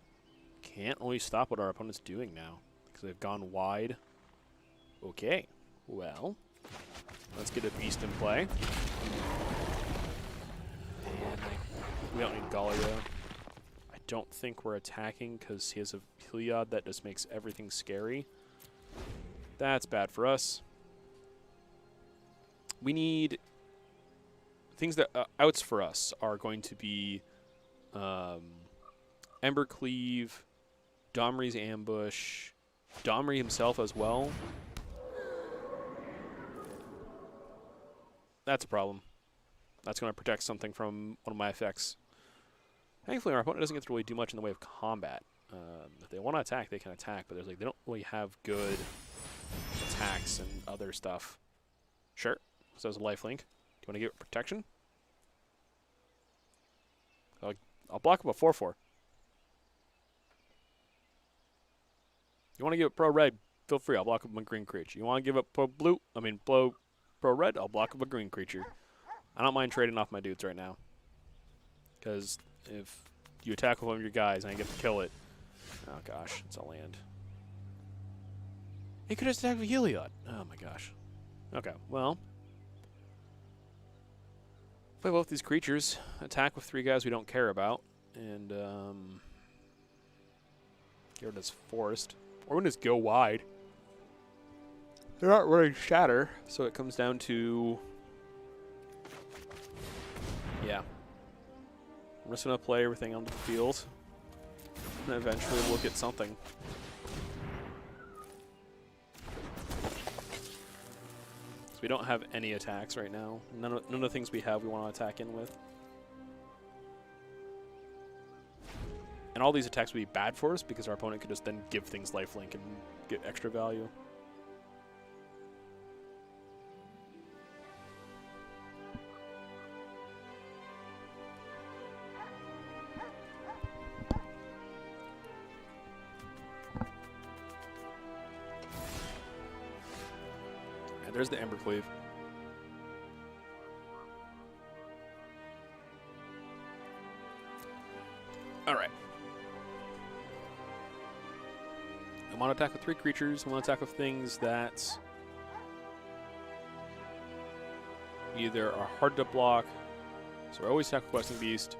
can't really stop what our opponent's doing now because they've gone wide. Okay, well, let's get a beast in play. And we don't need Gallia. I don't think we're attacking because he has a Heliod that just makes everything scary. That's bad for us. We need things that outs for us are going to be Embercleave, Domri's Ambush, Domri himself as well. That's a problem. That's going to protect something from one of my effects. Thankfully, our opponent doesn't get to really do much in the way of combat. If they want to attack, they can attack, but they don't really have good attacks and other stuff. Sure. So there's a lifelink. Do you want to give it protection? I'll block up a 4/4. You want to give it pro red? Feel free. I'll block up a green creature. You want to give it pro blue? Pro red, I'll block up a green creature. I don't mind trading off my dudes right now. Because if you attack with one of your guys and I get to kill it, oh gosh, it's a land. He could have attacked with Heliod. Oh my gosh. Okay, well. Play both these creatures. Attack with 3 guys we don't care about. And, Here it is, Forest. Or we can just go wide. They're not running Shatter, so it comes down to... Yeah. I'm just going to play everything onto the field. And eventually we'll get something. So we don't have any attacks right now. None of the things we have we want to attack in with. And all these attacks would be bad for us because our opponent could just then give things lifelink and get extra value. And there's the Embercleave. All right. I want to attack with 3 creatures. I want to attack with things that either are hard to block, so I always attack with Questing Beast.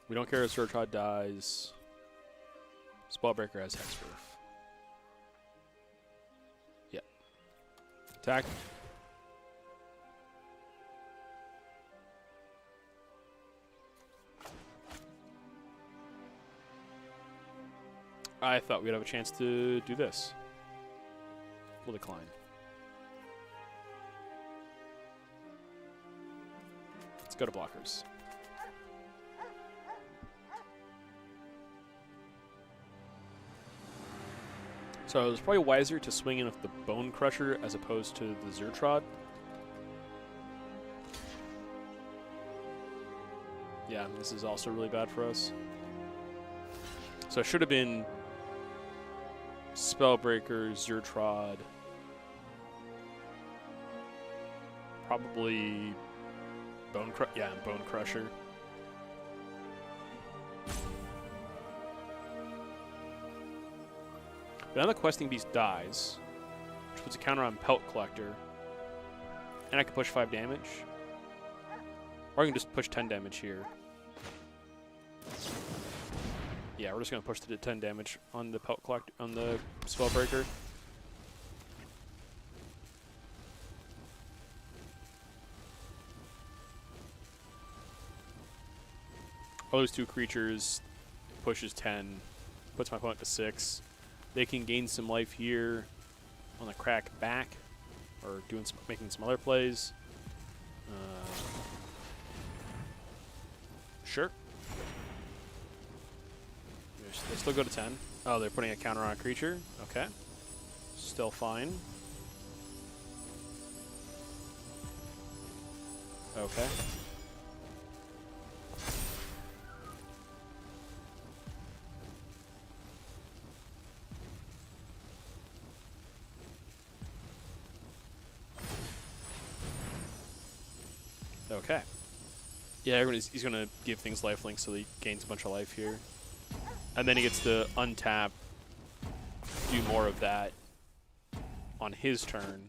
We don't care if Surtrod dies. Spellbreaker has Hexproof. Yep. Attack. I thought we'd have a chance to do this. We'll decline. Let's go to blockers. So it was probably wiser to swing in with the Bone Crusher as opposed to the Zertrod. Yeah, this is also really bad for us. So it should have been Spellbreaker, Zertrod, probably Bone Crusher. But now the Questing Beast dies, which puts a counter on Pelt Collector, and I can push 5 damage, or I can just push 10 damage here. Yeah, we're just gonna push the 10 damage on the Pelt Collector, on the Spellbreaker. All those 2 creatures pushes 10, puts my opponent to 6. They can gain some life here on the crack back, or making some other plays. Sure. They still go to 10. Oh, they're putting a counter on a creature. Okay. Still fine. Okay. Okay. Yeah, he's going to give things lifelink so he gains a bunch of life here. And then he gets to untap, do more of that on his turn.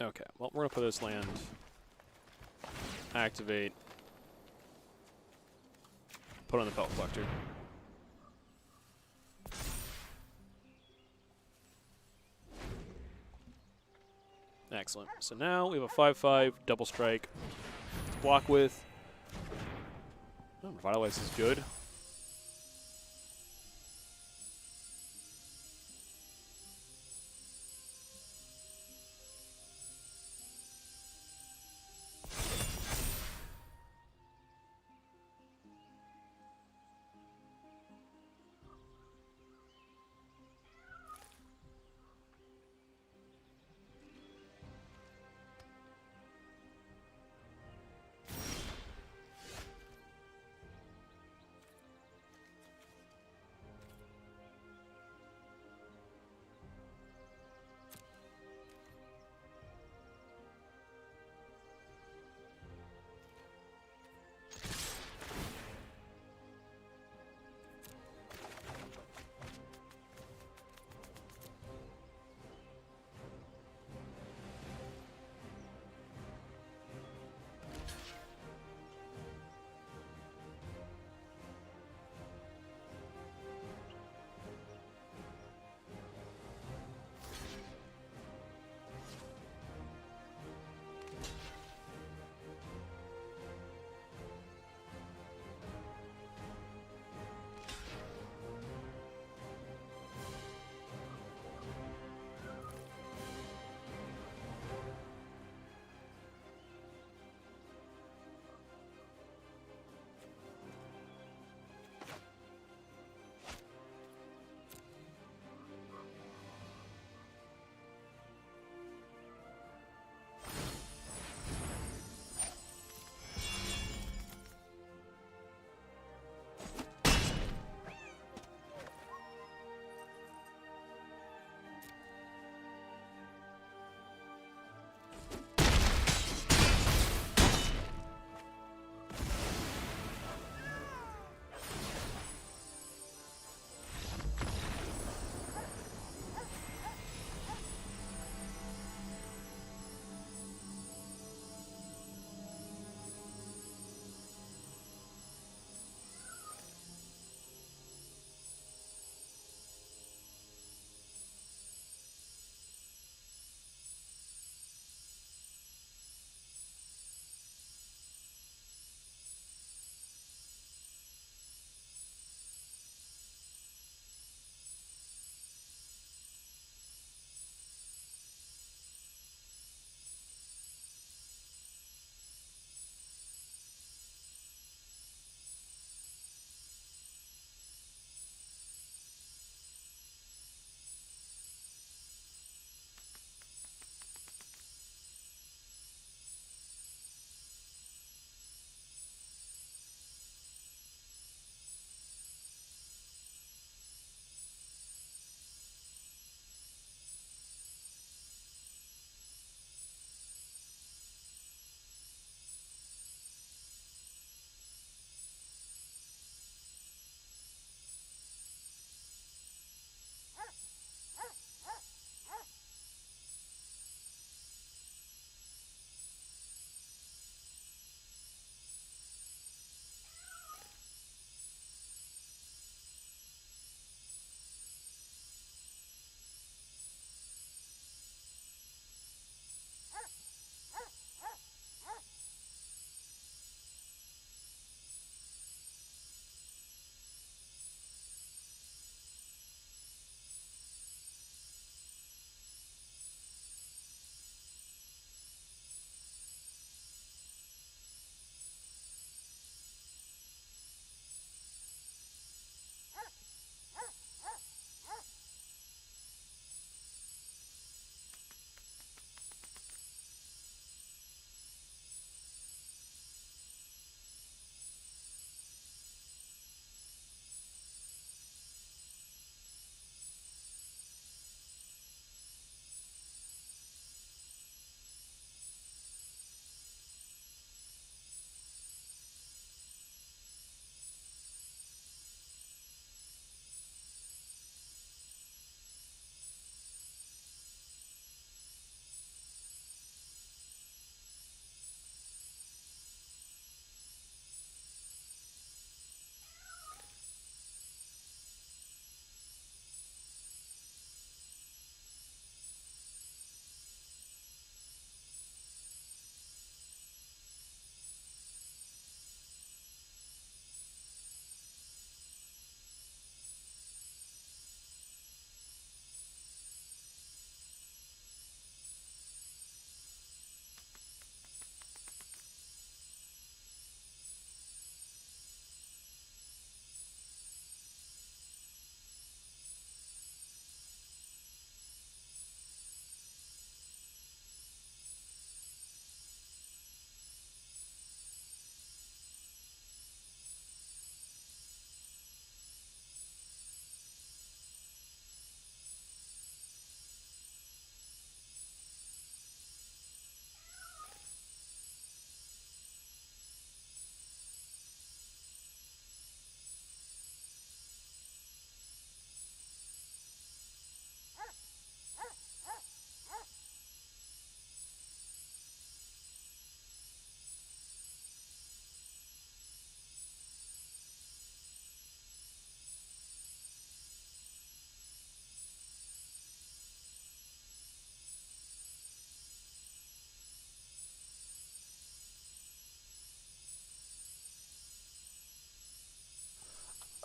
Okay, well, we're going to put this land, activate, put on the Pelt Collector. Excellent. So now we have a 5/5 double strike to block with. Oh, Revitalize is good.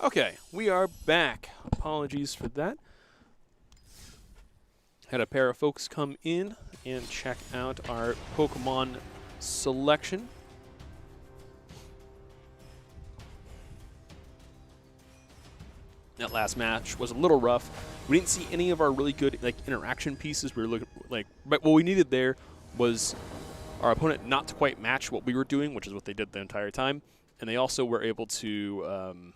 Okay, we are back. Apologies for that. Had a pair of folks come in and check out our Pokemon selection. That last match was a little rough. We didn't see any of our really good interaction pieces. We were looking but what we needed there was our opponent not to quite match what we were doing, which is what they did the entire time, and they also were able to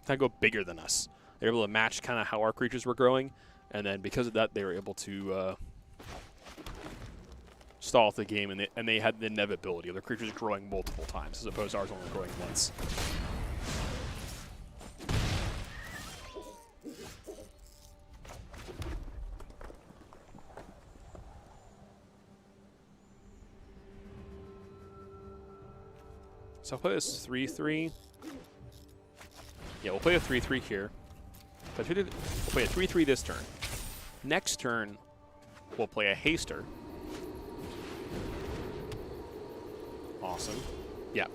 kind of go bigger than us. They were able to match kind of how our creatures were growing, and then because of that, they were able to stall the game, and they had the inevitability of their creatures growing multiple times as opposed to ours only growing once. So I'll play this 3-3. Yeah, we'll play a 3-3 here. But we'll play a 3-3 this turn. Next turn, we'll play a Haster. Awesome. Yeah.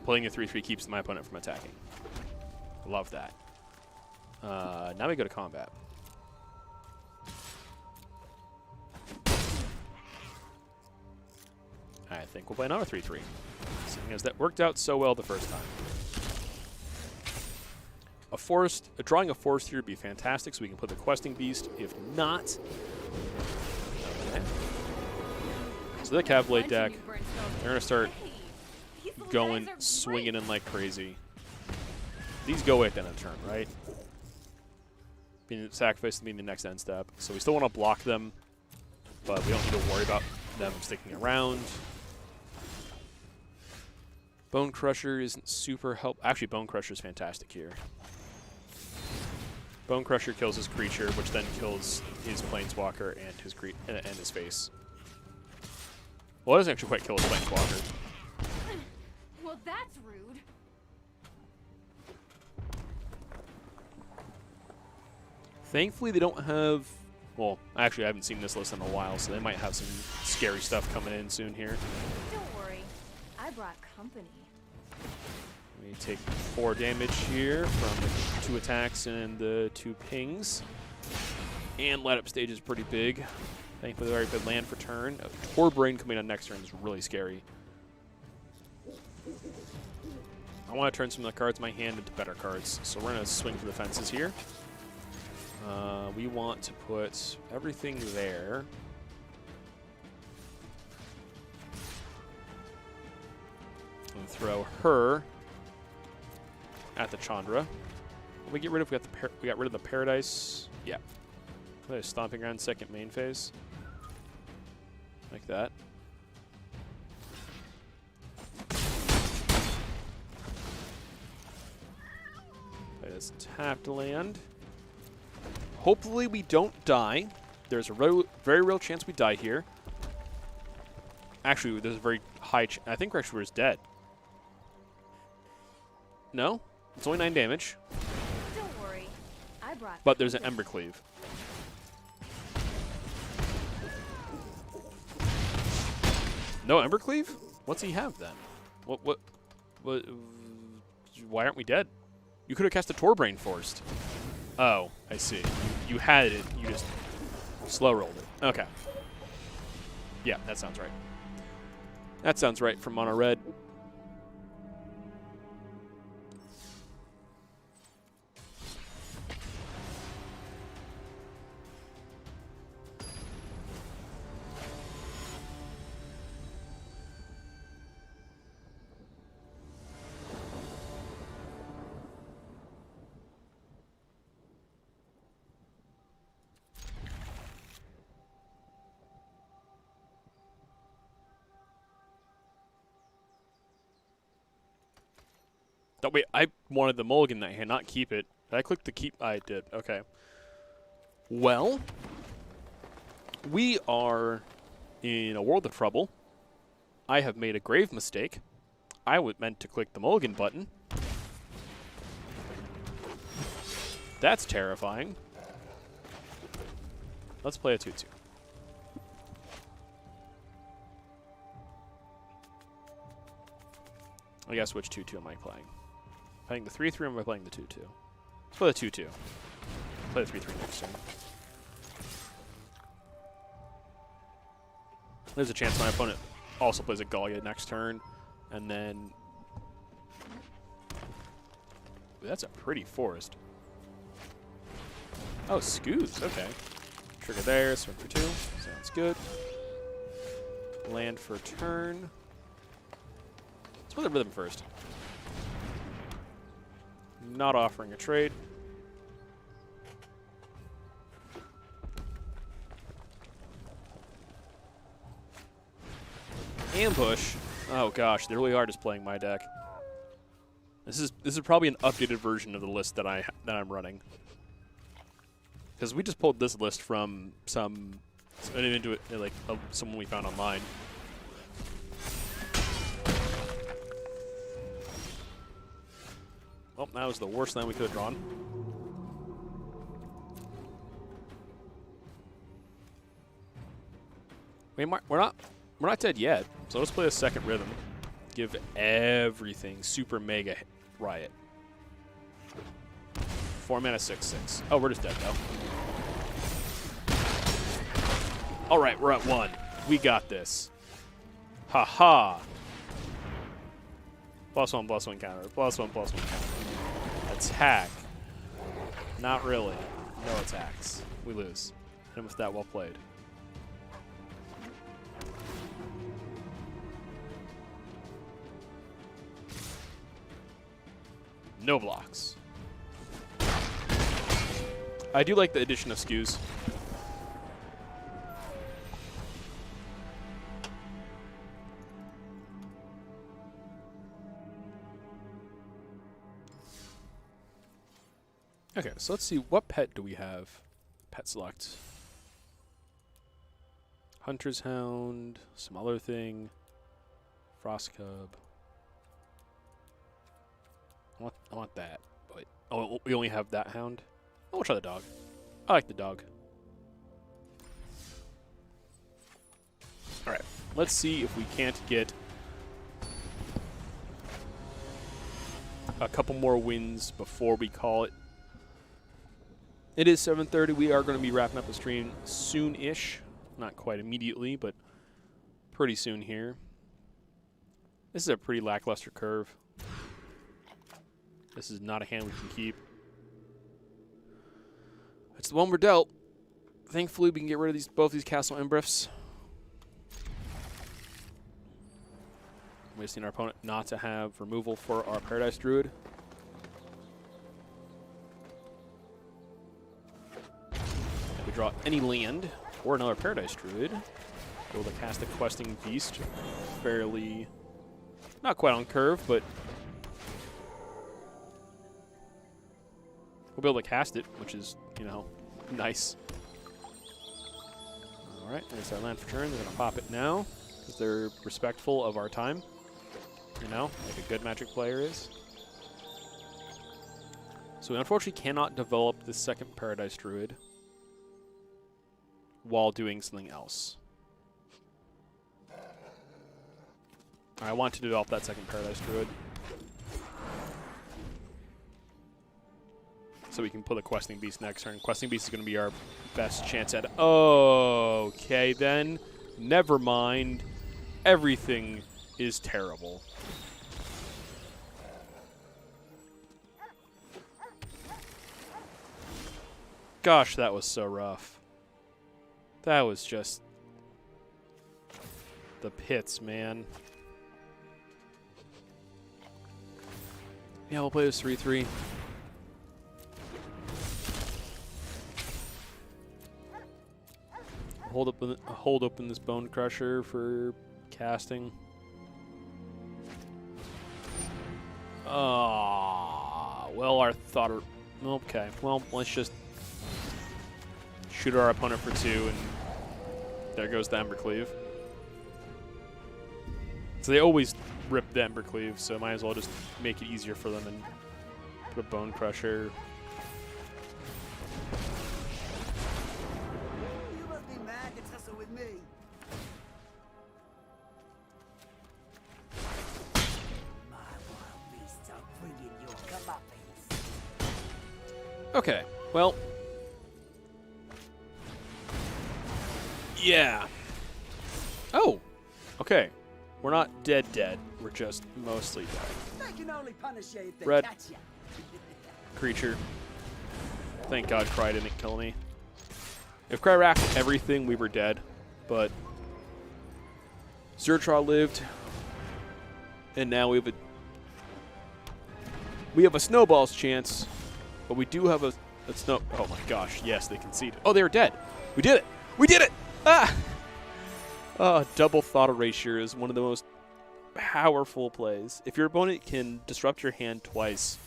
Playing a 3-3 keeps my opponent from attacking. Love that. Now we go to combat. I think we'll play another 3-3. Seeing as that worked out so well the first time. Drawing a forest here would be fantastic, so we can put the Questing Beast. If not, okay. So the Cav-Blade deck, they're going to start going, swinging in like crazy. These go away at the end of the turn, right? Being sacrificed to be the next end step. So we still want to block them, but we don't need to worry about them sticking around. Bone Crusher isn't super Actually, Bone Crusher is fantastic here. Bone Crusher kills his creature, which then kills his Planeswalker and his face. Well, it doesn't actually quite kill his Planeswalker. Well, that's rude. Thankfully, they don't have... Well, actually, I haven't seen this list in a while, so they might have some scary stuff coming in soon here. Don't worry. I brought company. We take 4 damage here from the 2 attacks and the 2 pings. And light up stage is pretty big. Thankfully, very good land for turn. Torbrain coming on next turn is really scary. I want to turn some of the cards in my hand into better cards, so we're going to swing for the fences here. We want to put everything there. And throw her at the Chandra. We get rid of we got rid of the Paradise. Yeah. Play a Stomping Ground second main phase. Like that. Play this tapped land. Hopefully we don't die. There's a very real chance we die here. Actually, there's a very high chance. I think we're just dead. No? It's only 9 damage. Don't worry. I brought But there's an Embercleave. No Embercleave? What's he have then? What why aren't we dead? You could have cast a Torbrain first. Oh, I see. You had it, you just slow rolled it. Okay. Yeah, that sounds right. That sounds right from Mono Red. Oh, wait, I wanted the mulligan that hand, not keep it. Did I click the keep? I did. Okay. Well, we are in a world of trouble. I have made a grave mistake. I meant to click the mulligan button. That's terrifying. Let's play a 2-2. I guess which 2-2 am I playing? Playing the 3-3 or am I playing the 2-2? Let's play the 2-2. Play the 3-3 next turn. There's a chance my opponent also plays a Gallia next turn, and then... Ooh, that's a pretty forest. Oh, Scoos, okay. Trigger there, swing for 2. Sounds good. Land for turn. Let's play the Rhythm first. Not offering a trade. Ambush. Oh gosh, they're really hard as playing my deck. This is probably an updated version of the list that I'm running. Because we just pulled this list from someone we found online. Well, that was the worst line we could have drawn. Wait, we're not dead yet. So let's play a second Rhythm. Give everything super mega riot. 4 mana 6/6. Oh, we're just dead though. All right, we're at 1. We got this. Ha ha. +1/+1 counter. +1/+1 counter. Attack. Not really. No attacks. We lose. And with that, well played. No blocks. I do like the addition of Skews. Okay, so let's see, what pet do we have? Pet select. Hunter's Hound, some other thing. Frost Cub. I want that, but oh, we only have that hound. Oh, we'll try the dog. I like the dog. All right, let's see if we can't get a couple more wins before we call it. It is 7:30. We are going to be wrapping up the stream soon-ish. Not quite immediately, but pretty soon here. This is a pretty lackluster curve. This is not a hand we can keep. It's the one we're dealt. Thankfully, we can get rid of both these Castle Embrifs. We just need our opponent not to have removal for our Paradise Druid. If we draw any land or another Paradise Druid, we'll be able to cast the Questing Beast fairly, not quite on curve, but we'll be able to cast it, which is, you know, nice. All right, there's our land for turn. They're going to pop it now because they're respectful of our time, you know, like a good Magic player is. So we unfortunately cannot develop the second Paradise Druid while doing something else. I want to develop that second Paradise Druid so we can put a Questing Beast next turn. Questing Beast is going to be our best chance at... Okay, then. Never mind. Everything is terrible. Gosh, that was so rough. That was just... the pits, man. Yeah, we'll play this 3-3. Hold open this Bone Crusher for casting. Well, our thought. Okay, well, let's just shoot our opponent for 2, and there goes the Embercleave. So they always rip the Embercleave, so might as well just make it easier for them and put a Bone Crusher. Okay, well. Yeah. Oh, okay. We're not dead. We're just mostly dead. They can only punish you if they Red. catch you. Creature. Thank God Cry didn't kill me. If Cry racked everything, we were dead. But Zertra lived, and now we have a snowball's chance, but we do have a snow. Oh my gosh! Yes, they conceded. Oh, they were dead. We did it. We did it. Ah! Double Thought Erasure is one of the most powerful plays. If your opponent can disrupt your hand twice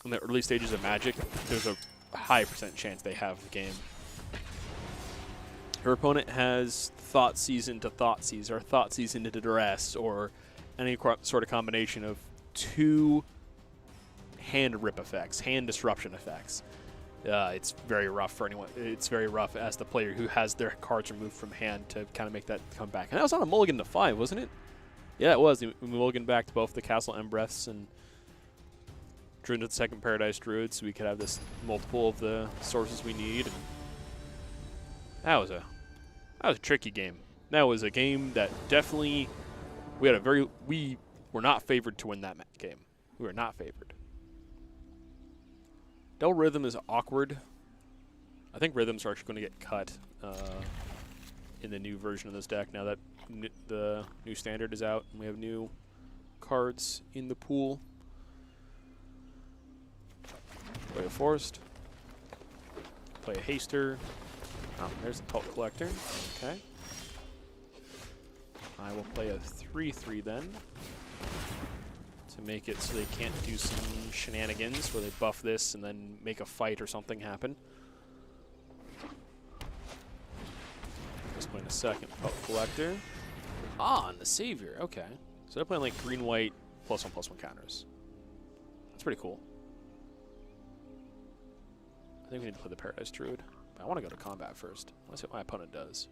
in the early stages of Magic, there's a high % chance they have the game. Your opponent has Thought Seize into Thoughtseize, or Thought Seize into Duress, or any sort of combination of 2 hand rip effects, hand disruption effects. It's very rough for anyone. It's very rough as the player who has their cards removed from hand to kind of make that come back. And that was on a mulligan to 5, wasn't it? Yeah, it was. We mulliganed back to both the Castle Embereths and drew into the second Paradise Druid, so we could have this multiple of the sources we need. And that was a tricky game. That was a game that definitely we were not favored to win that game. We were not favored. Del Rhythm is awkward. I think rhythms are actually going to get cut in the new version of this deck now that the new standard is out and we have new cards in the pool. Play a Forest. Play a Haster. Oh, there's the Pulp Collector. Okay. I will play a 3/3 then to make it so they can't do some shenanigans where they buff this and then make a fight or something happen. Just playing a second Pulp Collector. Ah, and the Savior. Okay. So they're playing like green-white +1/+1 counters. That's pretty cool. I think we need to play the Paradise Druid. But I want to go to combat first. I want to see what my opponent does.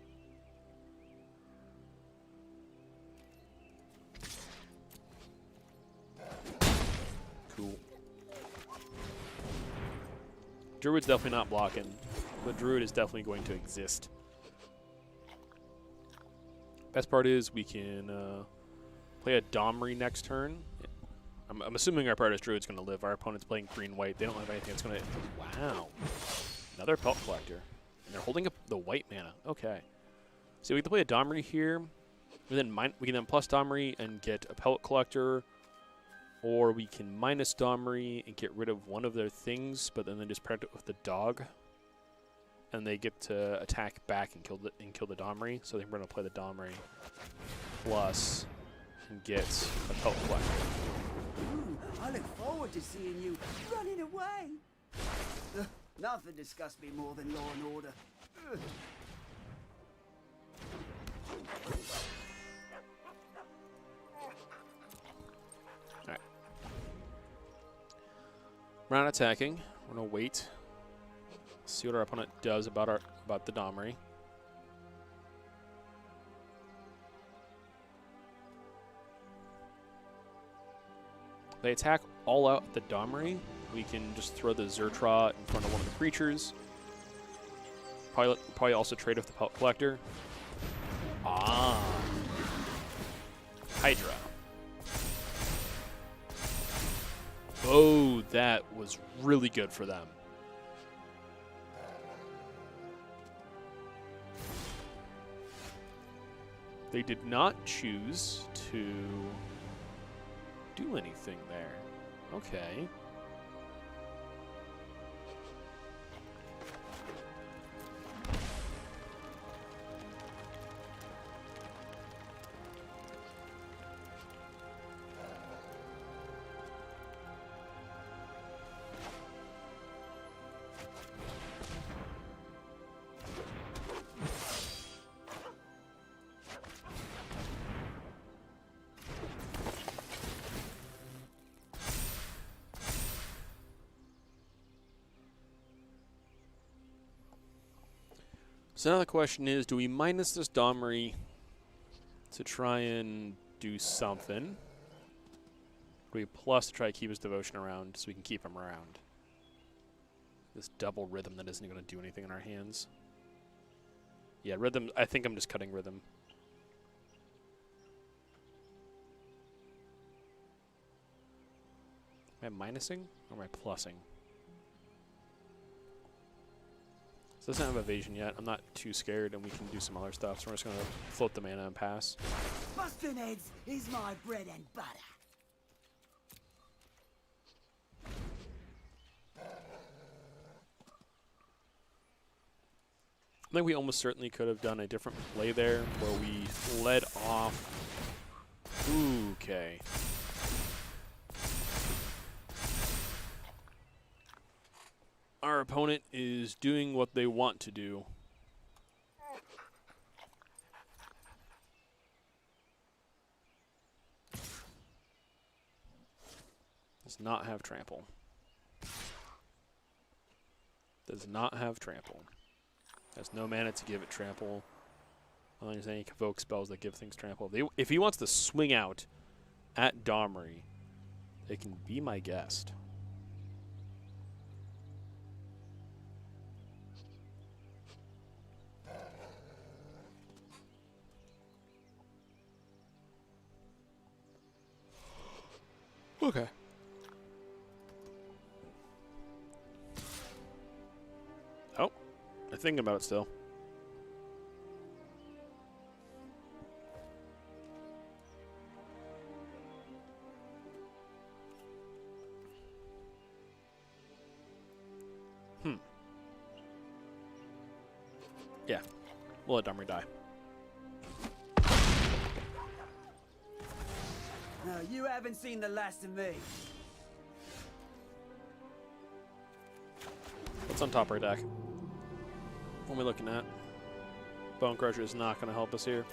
Cool. Druid's definitely not blocking. The Druid is definitely going to exist. Best part is we can play a Domri next turn. I'm assuming our Paradise Druid's going to live. Our opponent's playing green-white. They don't have anything that's going to... Wow. Another Pelt Collector. And they're holding up the white mana. Okay. So we can play a Domri here. We can then plus Domri and get a Pellet Collector. Or we can minus Domri and get rid of one of their things, but then they just protect it with the dog. And they get to attack back and kill the Domri. So I think we're going to play the Domri plus and get a Pellet Collector. Ooh, I look forward to seeing you running away. Ugh, nothing disgusts me more than law and order. Ugh. Alright. We're not attacking. We're going to wait. See what our opponent does about the Domri. They attack all out the Domri. We can just throw the Zertra in front of one of the creatures. Probably also trade with the Pelt Collector. Ah. Hydra. Oh, that was really good for them. They did not choose to do anything there. Okay. So now the question is, do we minus this Domri to try and do something? Do we plus to try to keep his devotion around so we can keep him around? This double rhythm that isn't going to do anything in our hands. Yeah, rhythm. I think I'm just cutting rhythm. Am I minusing or am I plussing? So it doesn't have evasion yet. I'm not too scared, and we can do some other stuff. So we're just going to float the mana and pass. Busting heads is my bread and butter. I think we almost certainly could have done a different play there, where we led off. Okay. Our opponent is doing what they want to do. Does not have trample. Does not have trample. Has no mana to give it trample. I don't think there's any evoke spells that give things trample. If he wants to swing out at Domri, they can be my guest. Okay. Oh, I'm thinking about it still. Yeah, we'll let Domri die. No, you haven't seen the last of me. What's on top of our deck? What are we looking at? Bone Crusher is not going to help us here.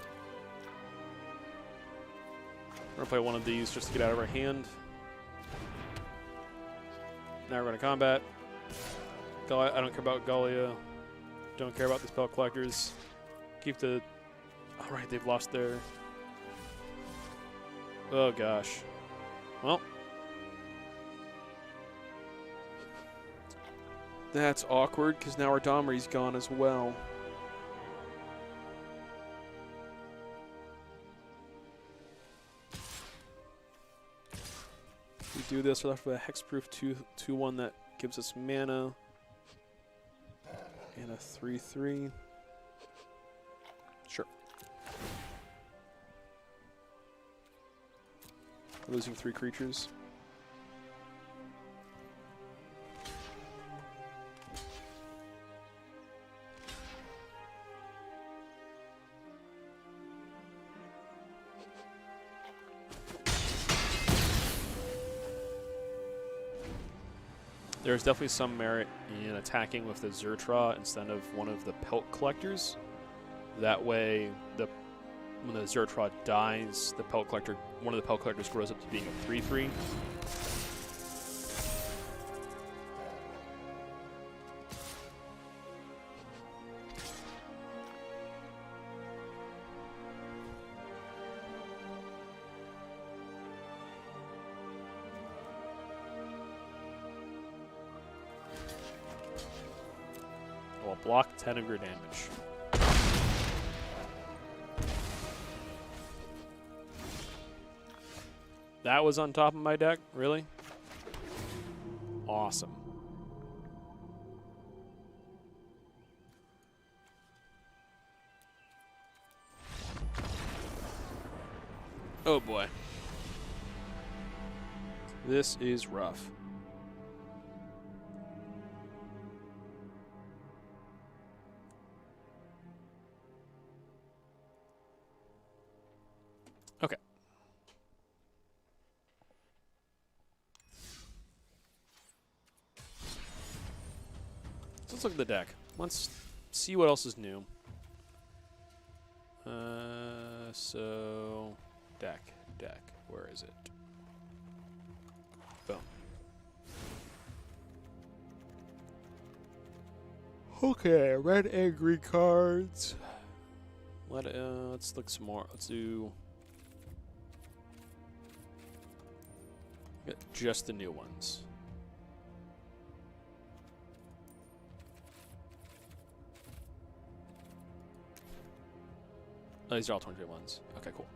We're going to play one of these just to get out of our hand. Now we're going to combat. I don't care about Galia. Don't care about the spell collectors. Keep the... Alright, they've lost their... Oh gosh. Well. That's awkward, because now our Domri's gone as well. We do this, we're left with a Hexproof 2/1 that gives us mana. And a 3/3. Sure. Losing 3 creatures. There's definitely some merit in attacking with the Zertra instead of one of the Pelt Collectors. That way, when the Zertra dies, one of the Pelt Collectors grows up to being a 3/3. Will block 10 of your damage. That was on top of my deck? Really? Awesome. Oh boy. This is rough. Okay. So let's look at the deck. Let's see what else is new. So deck. Where is it? Boom. Okay, red angry cards. Let's look some more. Let's do just the new ones. Oh, these are all 2021s. Okay, cool.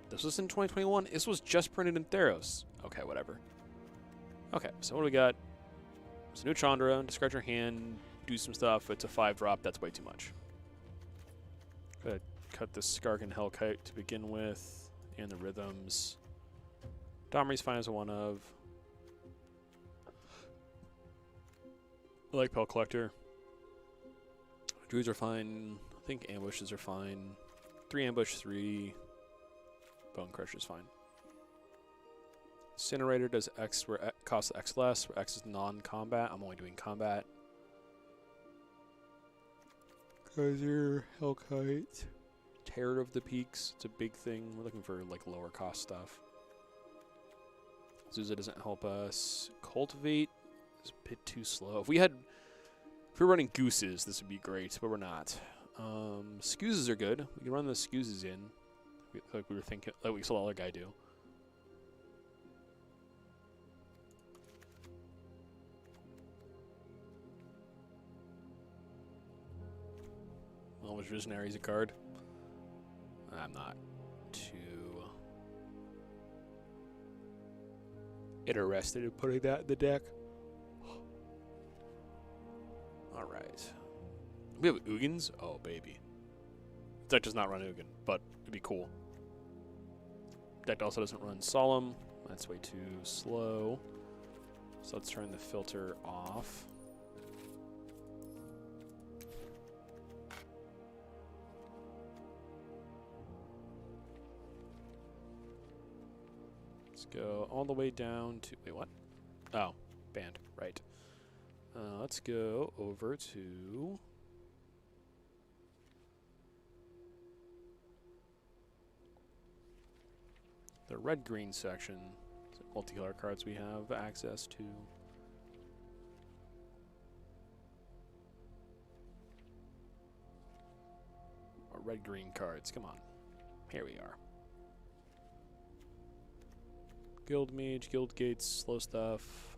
This was in 2021. This was just printed in Theros. Okay, whatever. Okay, so what do we got? It's a new Chandra. Discard your hand. Do some stuff. It's a 5-drop. That's way too much. Gotta cut the Skargan Hellkite to begin with. And the Rhythms. Domri's fine as a 1-of. I like Pell Collector. Druids are fine. I think ambushes are fine. 3 ambush, 3 bone crusher is fine. Incinerator does X where costs X less, where X is non-combat. I'm only doing combat. Kaiser, Hellkite, Terror of the Peaks. It's a big thing. We're looking for like lower cost stuff. Zuza doesn't help us. Cultivate is a bit too slow. If we were running Gooses, this would be great, but we're not. Scoozes are good. We can run the Scoozes in, like we were thinking, like we saw the other guy do. Elvish Visionary's a card. I'm not too interested in putting that in the deck. Alright. We have Ugins? Oh, baby. Deck does not run Ugin, but it'd be cool. Deck also doesn't run Solemn. That's way too slow. So let's turn the filter off. Let's go all the way down to... Wait, what? Oh, banned. Right. Let's go over to... the red-green section. Multi-color cards we have access to. Or red-green cards. Come on. Here we are. Guild Mage, Guild Gates, slow stuff.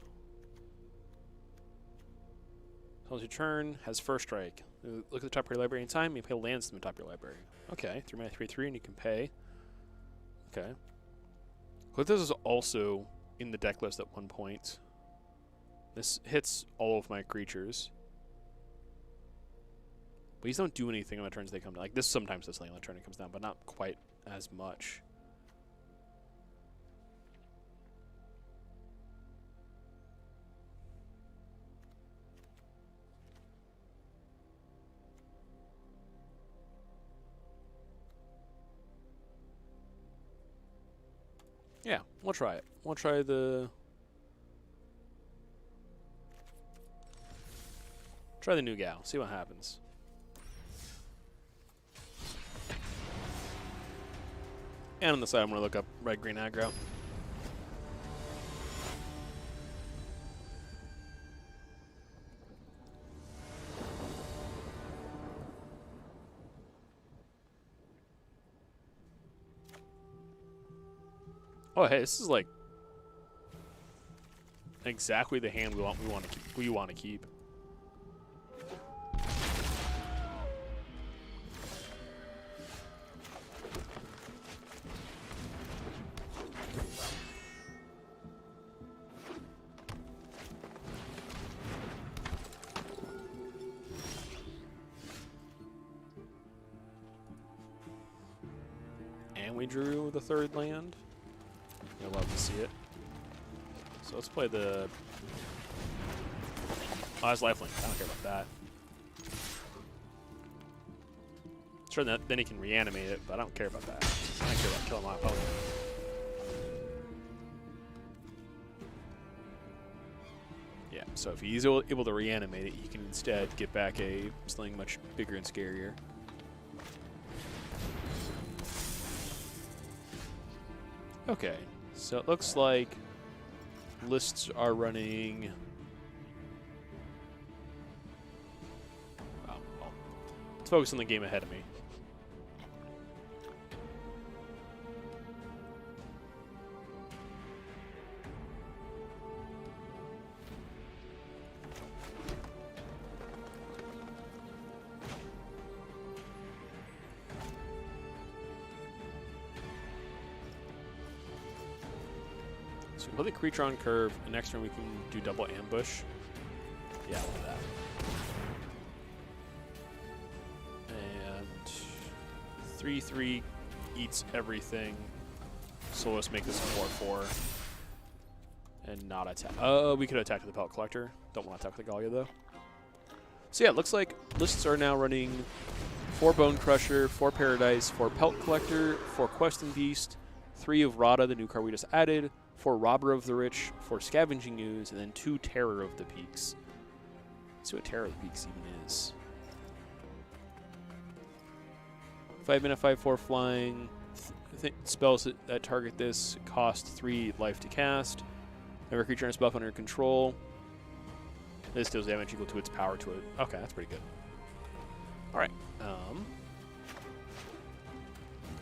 Tells your turn, has first strike. Look at the top of your library anytime, you pay lands in the top of your library. Okay, 3 mana, 3/3, and you can pay. Okay. This is also in the deck list at one point. This hits all of my creatures. But these don't do anything on the turns they come down. Like, this sometimes does something on the turn it comes down, but not quite as much. Yeah, we'll try it. We'll try the... Try the new gal. See what happens. And on the side, I'm going to look up red-green aggro. Oh, hey, this is like exactly the hand we want to keep. And we drew the third land. You'll love to see it. So let's play the... Oh, that's lifelink. I don't care about that. Sure, then he can reanimate it, but I don't care about that. I don't care about killing my opponent. Yeah, so if he's able to reanimate it, you can instead get back something much bigger and scarier. Okay. So it looks like lists are running... Oh, well, let's focus on the game ahead of me. So we put the creature on curve, and next turn we can do double ambush. Yeah, look at that. And 3/3 eats everything. So let's make this a 4/4. And not attack. We could attack the Pelt Collector. Don't want to attack the Gallia, though. So yeah, it looks like lists are now running 4 Bone Crusher, 4 Paradise, 4 Pelt Collector, 4 Questing Beast, 3 of Rada, the new card we just added, 4 Robber of the Rich, 4 Scavenging Ooze, and then 2 Terror of the Peaks. Let's see what Terror of the Peaks even is. 5 mana, 5/4 flying. Spells that target this cost 3 life to cast. Every creature in its buff under your control. This deals damage equal to its power to it. Okay, that's pretty good. All right.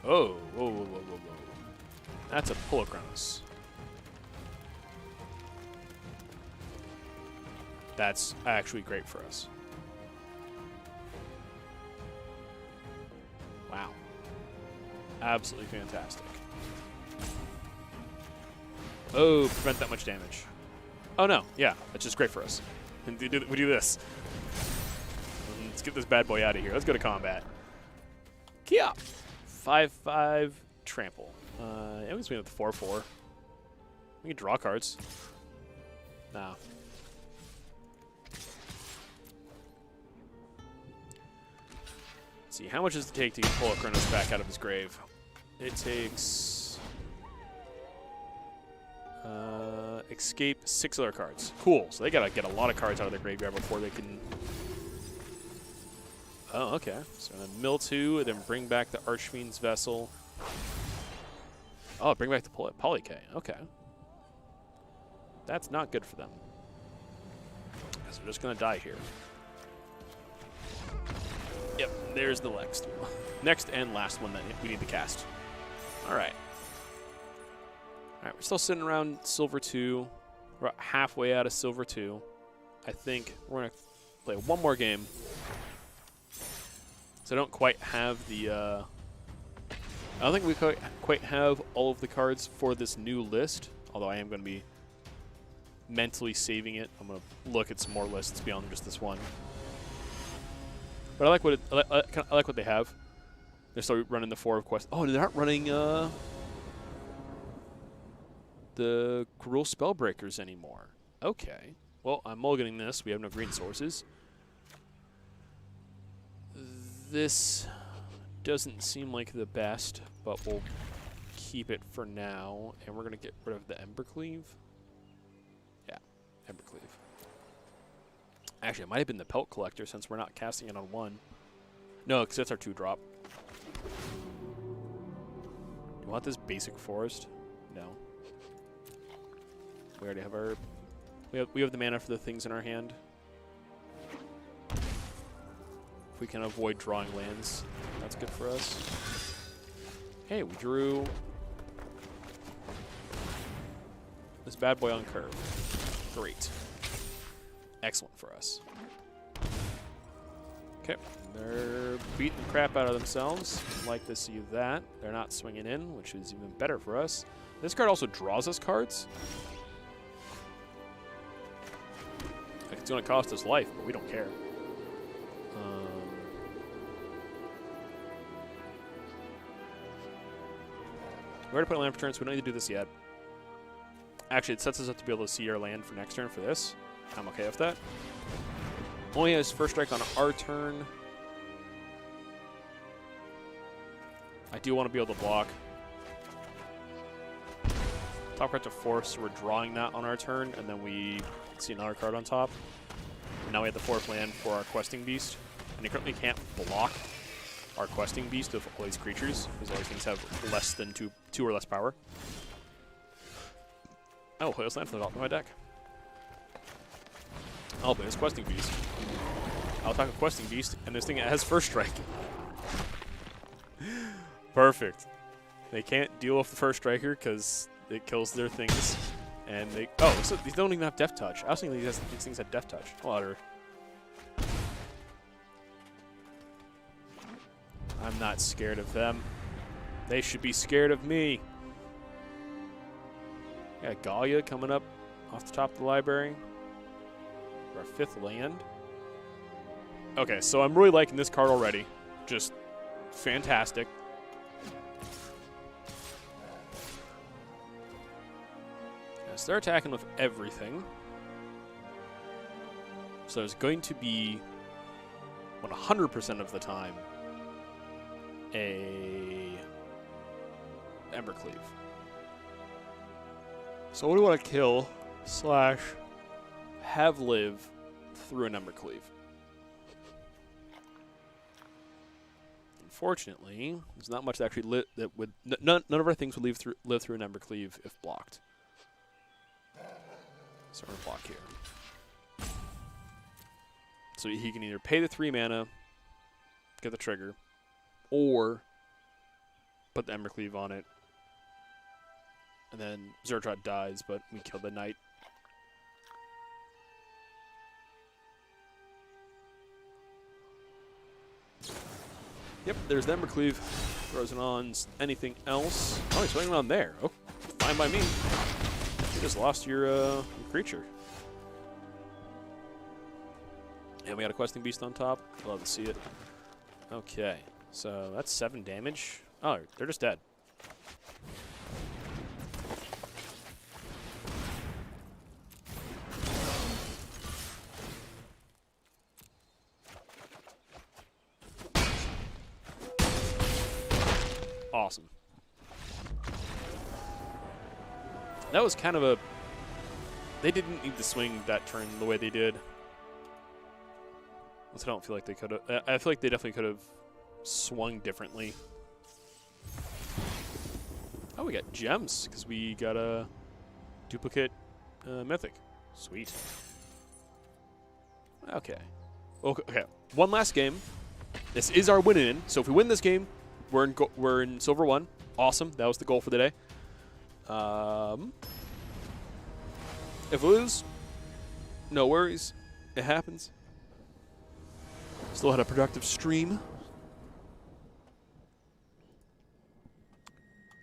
Oh, whoa. That's a Pulachronos. That's actually great for us. Wow. Absolutely fantastic. Oh, prevent that much damage. Oh no, yeah, that's just great for us. And we do this. Let's get this bad boy out of here. Let's go to combat. Kia! 5/5 trample. It was me with the 4/4. We can draw cards. Nah. Let's see, how much does it take to get Pulachronos back out of his grave? It takes escape 6 other cards. Cool. So they gotta get a lot of cards out of their graveyard before they can. Oh, okay. So then mill 2, then bring back the Archfiend's Vessel. Oh, bring back the Polycay. Okay. That's not good for them. Because they're just gonna die here. Yep, there's the next and last one that we need to cast. All right. All right, we're still sitting around Silver 2. We're about halfway out of Silver 2. I think we're going to play one more game. So I don't quite have the... I don't think we quite have all of the cards for this new list, although I am going to be mentally saving it. I'm going to look at some more lists beyond just this one. But I like what I like what they have. They're still running the 4 of Quest. Oh, they're not running the Gruul Spellbreakers anymore. Okay. Well, I'm mulliganing this. We have no green sources. This doesn't seem like the best, but we'll keep it for now. And we're going to get rid of the Embercleave. Yeah, Embercleave. Actually, it might have been the Pelt Collector since we're not casting it on 1. No, because that's our 2-drop. Do you want this basic forest? No. We already have our... We have the mana for the things in our hand. If we can avoid drawing lands, that's good for us. Hey, we drew this bad boy on curve. Great. Excellent for us. Okay, they're beating the crap out of themselves. Like to see that. They're not swinging in, which is even better for us. This card also draws us cards. Like, it's going to cost us life, but we don't care. We already put a land for turn, so we don't need to do this yet. Actually, it sets us up to be able to see our land for next turn for this. I'm okay with that. Only has first strike on our turn. I do want to be able to block. Top card to force, so we're drawing that on our turn, and then we see another card on top. And now we have the 4th land for our Questing Beast. And you currently can't block our Questing Beast with all these creatures, because all these things have less than 2 or less power. I will play this land for the top of my deck. I'll play this Questing Beast. I'll attack a Questing Beast, and this thing has first strike. Perfect. They can't deal with the first striker because it kills their things. And they... Oh, so these don't even have Death Touch. I was thinking these things had Death Touch. Water. I'm not scared of them. They should be scared of me. Got Galia coming up off the top of the library. For our 5th land. Okay, so I'm really liking this card already. Just fantastic. So they're attacking with everything. So there's going to be 100% of the time a Embercleave. So what do we want to kill / have live through an Embercleave? Unfortunately, there's not much that actually that would none of our things would live through an Embercleave if blocked. So we're gonna block here. So he can either pay the 3 mana, get the trigger, or put the Embercleave on it, and then Zertrot dies, but we kill the knight. Yep, there's the Embercleave. Throws it on anything else. Oh, he's swinging on there. Oh, fine by me. You just lost your creature. And we got a Questing Beast on top. Love to see it. Okay, so that's 7 damage. Oh, they're just dead. Awesome. That was kind of a... They didn't need to swing that turn the way they did. I don't feel like they could have... I feel like they definitely could have swung differently. Oh, we got gems, because we got a duplicate mythic. Sweet. Okay. Okay, one last game. This is our win-in, so if we win this game, we're in Silver 1. Awesome. That was the goal for the day. If we lose, no worries. It happens. Still had a productive stream.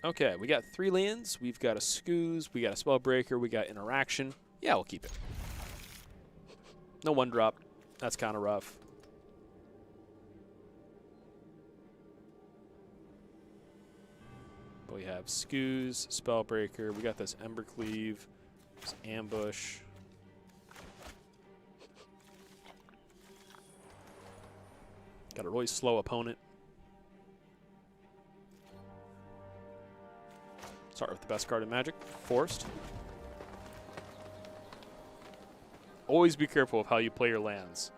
Okay, we got 3 lands. We've got a Scooze. We got a Spellbreaker. We got Interaction. Yeah, we'll keep it. No 1-drop. That's kind of rough. But we have Scooze, Spellbreaker. We got this Embercleave, this Ambush. Got a really slow opponent. Start with the best card in Magic, Forest. Always be careful of how you play your lands.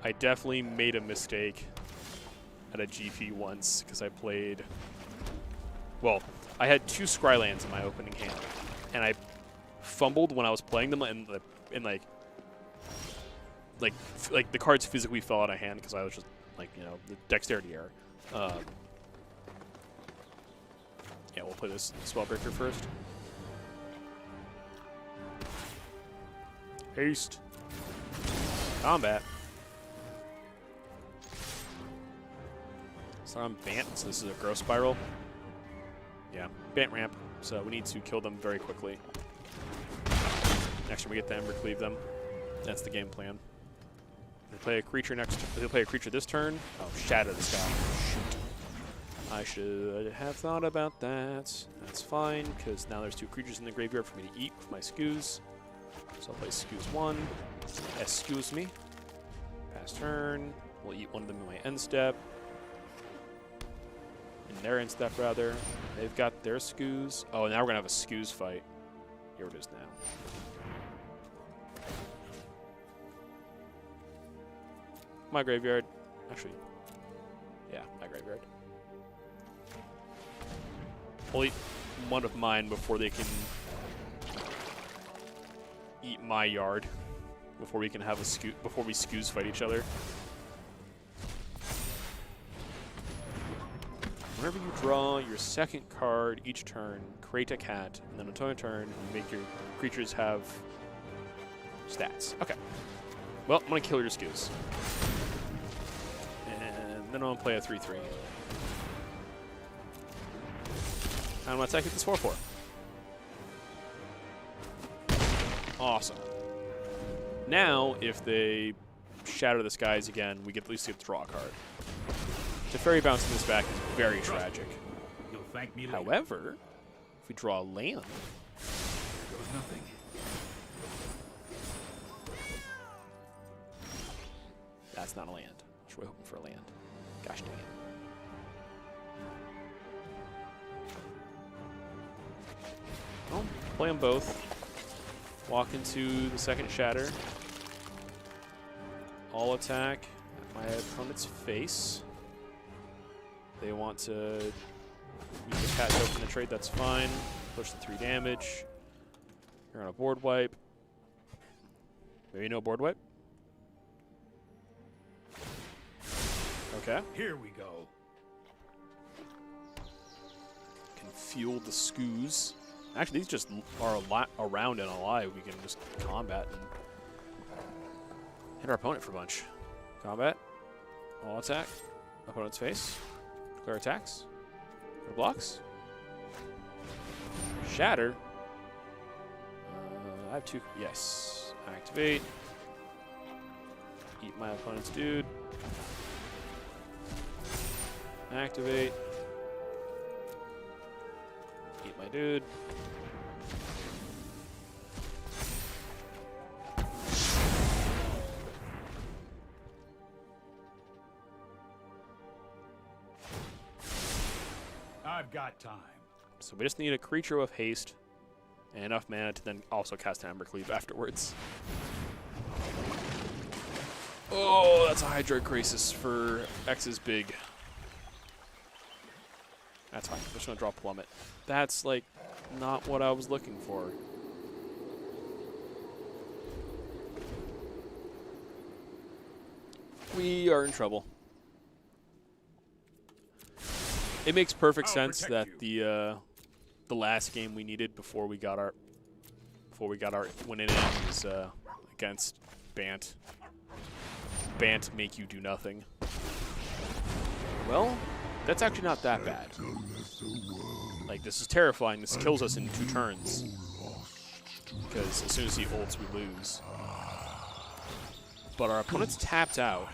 I definitely made a mistake at a GP once because I played... Well, I had 2 Scrylands in my opening hand, and I fumbled when I was playing them, and like the cards physically fell out of hand because I was just like, you know, the dexterity error. Yeah, we'll play this Spellbreaker first. Haste. Combat. So I'm Bant, so this is a Growth Spiral. Yeah, Bant ramp, so we need to kill them very quickly. Next turn we get to Embercleave them. That's the game plan. They play a creature they play a creature this turn. Oh, Shatter the Sky. Shoot. I should have thought about that. That's fine, because now there's 2 creatures in the graveyard for me to eat with my Scooze. So I'll play Scooze 1. Excuse me. Pass turn. We'll eat one of them in my end step. In their end step, rather. They've got their Scooze. Oh, now we're going to have a Scooze fight. Here it is now. My graveyard. Actually, yeah, my graveyard. I'll eat one of mine before they can eat my yard. Before we can have a before we Scooze fight each other. Whenever you draw your second card each turn, create a cat, and then until your turn, make your creatures have stats. Okay. Well, I'm going to kill your Scooze. And then I'm going to play a 3/3. I'm going to attack with this 4/4. Awesome. Now, if they shatter the skies again, we get at least get to draw a card. Teferi bouncing this back is very tragic. You'll thank me later. However, if we draw a land, There goes nothing. that's not a land. I was really hoping for a land. Gosh dang it. Well, play them both. Walk into the second shatter. All attack at my opponent's face. They want to use the cat token to trade, that's fine. Push the 3 damage. You're on a board wipe. Maybe no board wipe? Okay. Here we go. Can fuel the scoos. Actually, these just are around and alive. We can just combat and hit our opponent for a bunch. Combat. All attack. Opponent's face. Declare attacks. Or blocks. Shatter. I have 2. Yes. Activate. Eat my opponent's dude. Activate. Eat my dude. I've got time. So we just need a creature with haste and enough mana to then also cast Embercleave afterwards. Oh, that's a Hydroid Crisis for X's big. That's fine. I'm just going to draw Plummet. That's, like, not what I was looking for. We are in trouble. It makes perfect I'll sense that protect the last game we needed before we got our win in is against Bant. Bant make you do nothing. Well, that's actually not that bad. Like, this is terrifying. This kills us in 2 turns. Because as soon as he ults, we lose. But our opponent's tapped out.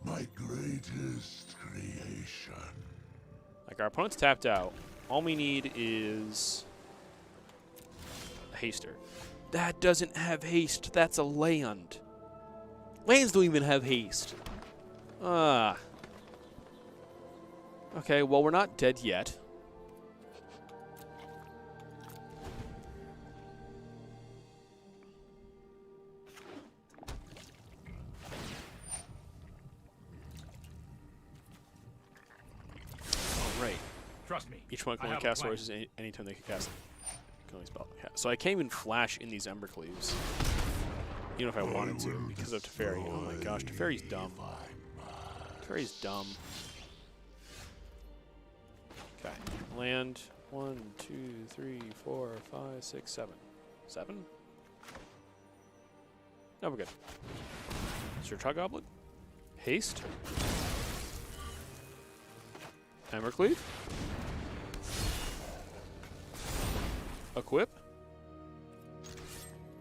My greatest creation. Like, our opponent's tapped out. All we need is a haster. That doesn't have haste. That's a land. Lands don't even have haste. Ah. Okay, well, we're not dead yet. All right. Trust me. Each one can I only have a cast plan. sources anytime they can cast them. Can only spell. Yeah. So I can't even flash in these Embercleaves. Even if I wanted to, because of Teferi. Oh my gosh, Teferi's dumb. Teferi's dumb. Okay. Land. 1, 2, 3, 4, 5, 6, 7. 7? No, we're good. Surtog Goblet. Haste. Embercleave. Equip.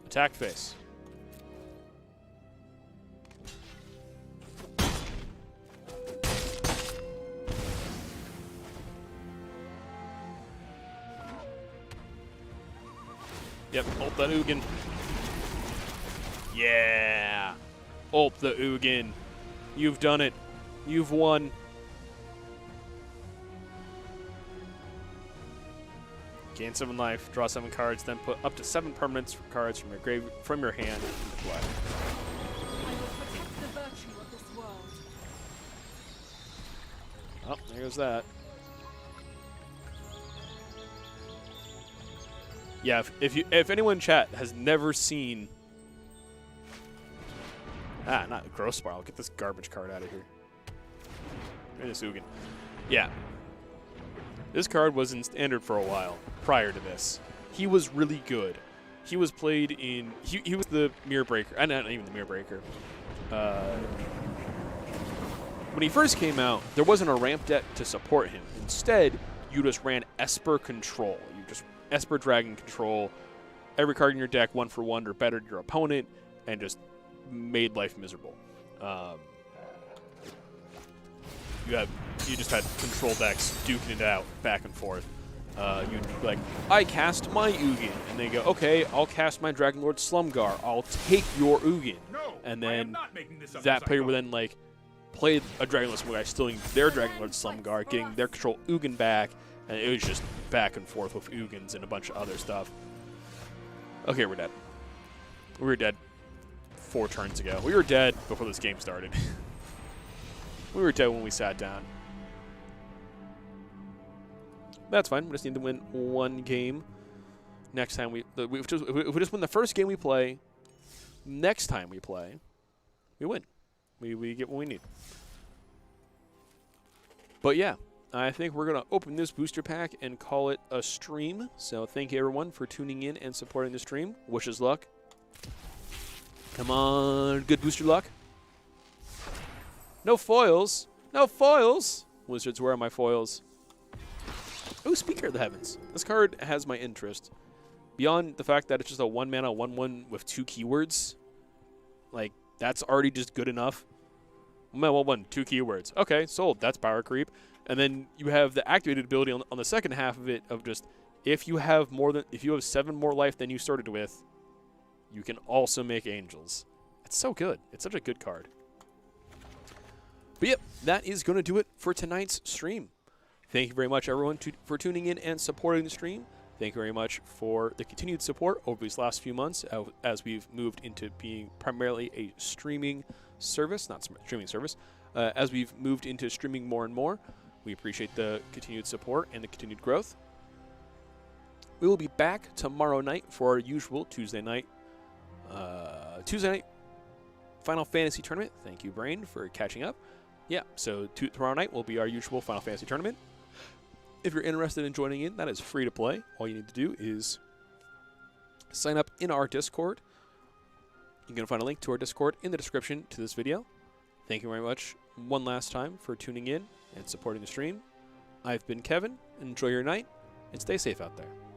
Attack face. Yep, ult that Ugin. Yeah! Ult the Ugin. You've done it. You've won. Gain 7 life, draw 7 cards, then put up to 7 permanents cards from your hand into play. I will protect the virtue of this world. Oh, there goes that. Yeah, if anyone in chat has never seen not Growth Spiral, get this garbage card out of here. Give me this Ugin. Yeah. This card was in Standard for a while prior to this. He was really good. He was played in he was the Mirror Breaker. Not even the Mirror Breaker. When he first came out, there wasn't a ramp deck to support him. Instead, you just ran Esper Control. You just Esper Dragon Control every card in your deck 1-for-1 or better your opponent, and just made life miserable. You just had control decks duking it out back and forth. You'd be like, I cast my Ugin, and they go, okay, I'll cast my Dragonlord Slumgar. I'll take your Ugin, No, and I am then not making this up that as I player go. would then like play a Dragonlord Slumgar, stealing their Dragonlord Slumgar, getting their control Ugin back, and it was just back and forth with Ugins and a bunch of other stuff. Okay, we're dead. We were dead 4 turns ago. We were dead before this game started. We were dead when we sat down. That's fine. We just need to win 1 game. Next time if we just win the first game we play, next time we play, we win. We get what we need. But yeah, I think we're going to open this booster pack and call it a stream. So thank you everyone for tuning in and supporting the stream. Wish us luck. Come on, good booster luck. No foils. No foils. Wizards, where are my foils? Oh, Speaker of the Heavens. This card has my interest. Beyond the fact that it's just a 1-mana 1/1 with 2 keywords, like, that's already just good enough. 1/1, 2 keywords. Okay, sold. That's power creep. And then you have the activated ability on the second half of it of just, if you have 7 more life than you started with, you can also make angels. It's so good. It's such a good card. But yep, that is going to do it for tonight's stream. Thank you very much, everyone, for tuning in and supporting the stream. Thank you very much for the continued support over these last few months as we've moved into being primarily a streaming service, not streaming service, as we've moved into streaming more and more. We appreciate the continued support and the continued growth. We will be back tomorrow night for our usual Tuesday night Final Fantasy tournament. Thank you, Brain, for catching up. Yeah, so tomorrow night will be our usual Final Fantasy tournament. If you're interested in joining in, that is free to play. All you need to do is sign up in our Discord. You can find a link to our Discord in the description to this video. Thank you very much one last time for tuning in and supporting the stream. I've been Kevin. Enjoy your night and stay safe out there.